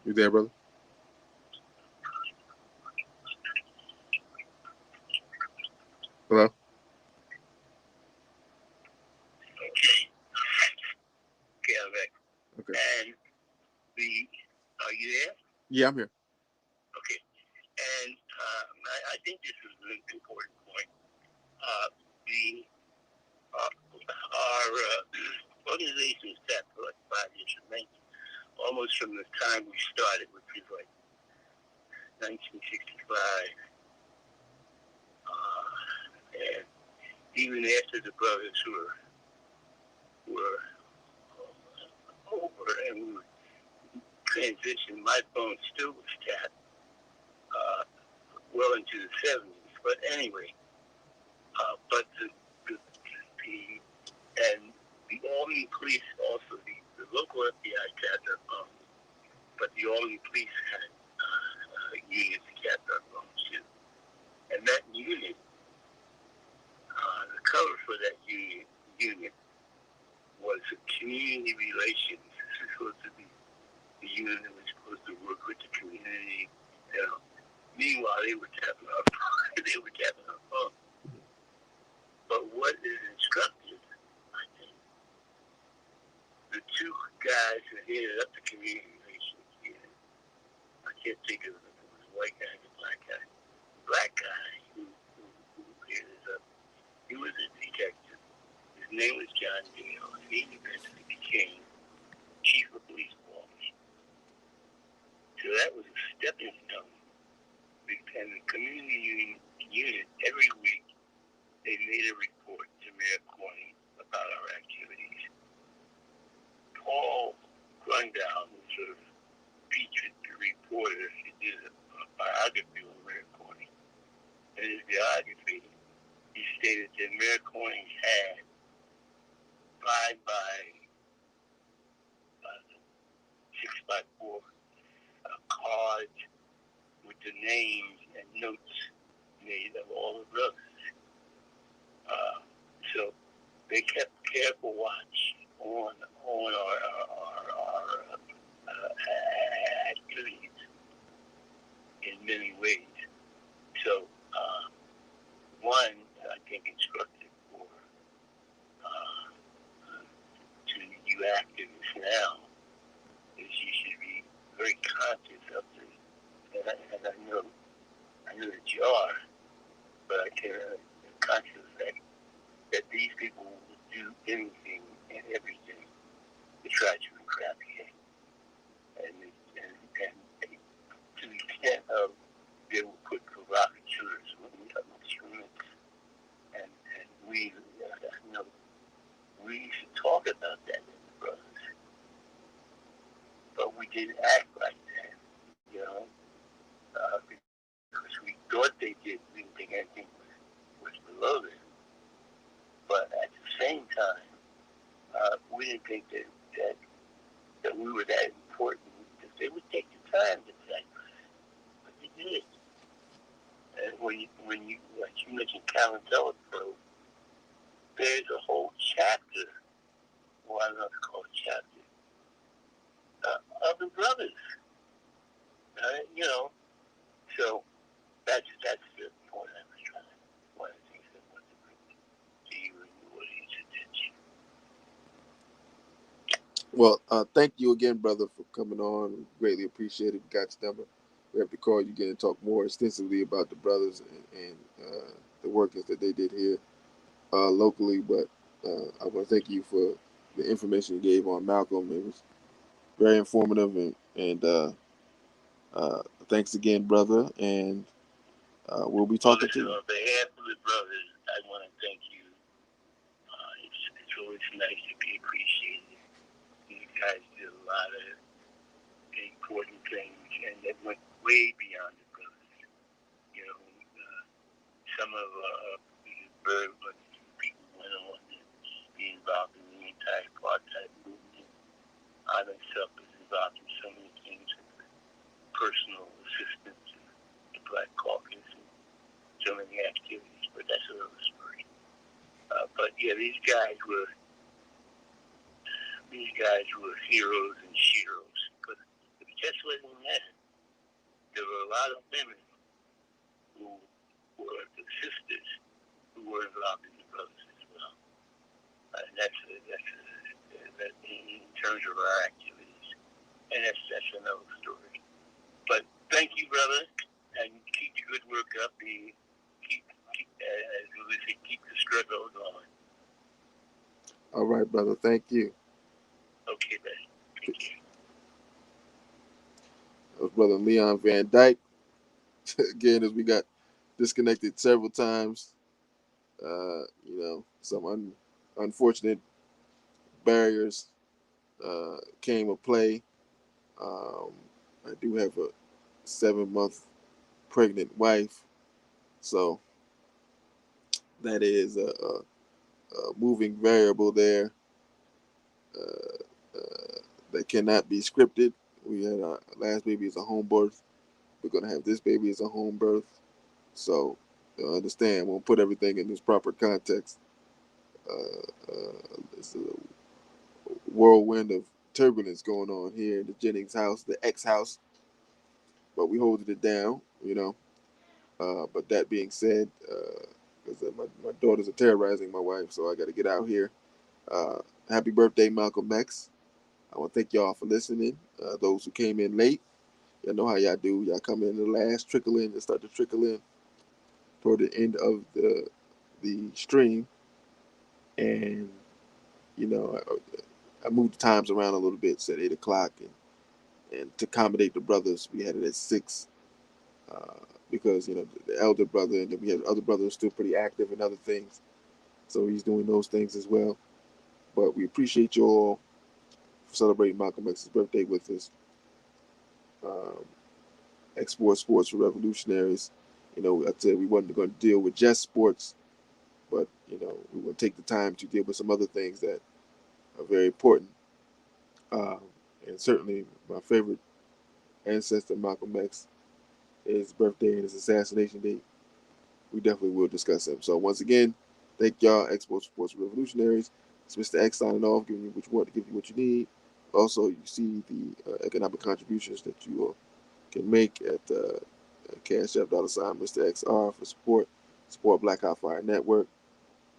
You there, brother? Hello? Okay. Okay, I'm back. Okay. And are you there? Yeah, I'm here. Okay. And I think this is an important point. Our organization is set for like 5 years from now, almost from the time we started, which is like 1965. And even after the brothers were over and we were transitioned, my phone still was tapped well into the 70s. But anyway, but and the Albany police also, the local FBI tapped our phones, but the Albany police had units that tapped our phones too. And that unit, the cover for that unit was community relations. This is supposed to be the unit that was supposed to work with the community. You know. Meanwhile, they were tapping our phone. But what is instructive, I think, the two guys who headed up the community relations unit, I can't think of them. It was a white guy and a black guy. The black guy who headed up, he was a detective. His name was John Dale. He eventually became chief of police force. So that was a stepping stone. And the community unit, every week, they made a report to Mayor Corning about our activities. Paul Grundown, who sort of featured the reporter, he did a biography of Mayor Corning. In his biography, he stated that Mayor Corning had 5 by 6x4 cards with the names and notes made of all the brothers. So they kept careful watch on our activities in many ways. So one, I think, instructive for to you activists now is you should be very conscious of this. And I know that you are, but I can conscious that these people will do anything and everything to try to entrap you. And to the extent of they will put provocateurs with instruments, and we we should talk about that in the brothers, but we didn't act like that, because we thought they did. We didn't think anything was below them, but at the same time, we didn't think that we were that important because they would take the time to say, but they did. And when you like you mentioned Calentella Pro, there's a whole chapter, or I don't know if it's called a chapter, of the brothers. So that's the point I was trying to, one of the things I wanted to bring to you and the audience attention. Well, thank you again, brother, for coming on. Greatly appreciate it. Got your number. We have to call you again and talk more extensively about the brothers and the workings that they did here locally. But I want to thank you for the information you gave on Malcolm. It was very informative, and thanks again, brother. And we'll be talking to you. On behalf of the brothers, I want to thank you. It's always nice to be appreciated. You guys did a lot of important things, and that went way beyond the brothers. Some of the very much people went on to be involved in the anti-apartheid movement. I myself was involved in so many things, personal assistance to the Black Caucus and so many activities, but that's another story. But yeah, these guys were heroes and sheroes. But let me tell guess what he had? There were a lot of women who were the sisters who were involved in the brothers as well. And that in terms of our activities. And that's another story. But thank you, brother, and keep the good work up. As we say, keep the struggle going. All right, brother. Thank you. Okay, then. Thank you. That was Brother Leon Van Dyke. Again, as we got disconnected several times, some unfortunate barriers came of play. Um, I do have a 7-month pregnant wife, so that is a moving variable there that cannot be scripted. We had our last baby as a home birth. We're gonna have this baby as a home birth. So understand, we'll put everything in its proper context. It's a whirlwind of turbulence going on here in the Jennings house, the X house, but we holding it down, but that being said, because my daughters are terrorizing my wife, so I got to get out here. Happy birthday, Malcolm X. I want to thank y'all for listening. Those who came in late, y'all know how y'all do. Y'all come in the last, trickle in, and start to trickle in toward the end of the stream. And, I moved the times around a little bit, said 8 o'clock, and to accommodate the brothers, we had it at 6. Because the elder brother, and then we had other brothers still pretty active in other things, so he's doing those things as well. But we appreciate you all for celebrating Malcolm X's birthday with us. Um, Export Sports for Revolutionaries. I said we wasn't going to deal with just sports, but we will take the time to deal with some other things that are very important. Um, and certainly my favorite ancestor, Malcolm X, his birthday and his assassination date, we definitely will discuss him. So once again, thank y'all, Export Sports Revolutionaries. It's Mr. X signing off, giving you what you want to give you what you need. Also, you see the economic contributions that you can make at Cash App $ Mr. XR for support Black Hot Fire Network.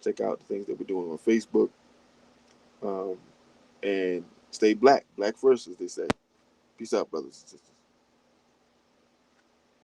Check out the things that we're doing on Facebook, and stay black first, as they say. Peace out, brothers and sisters.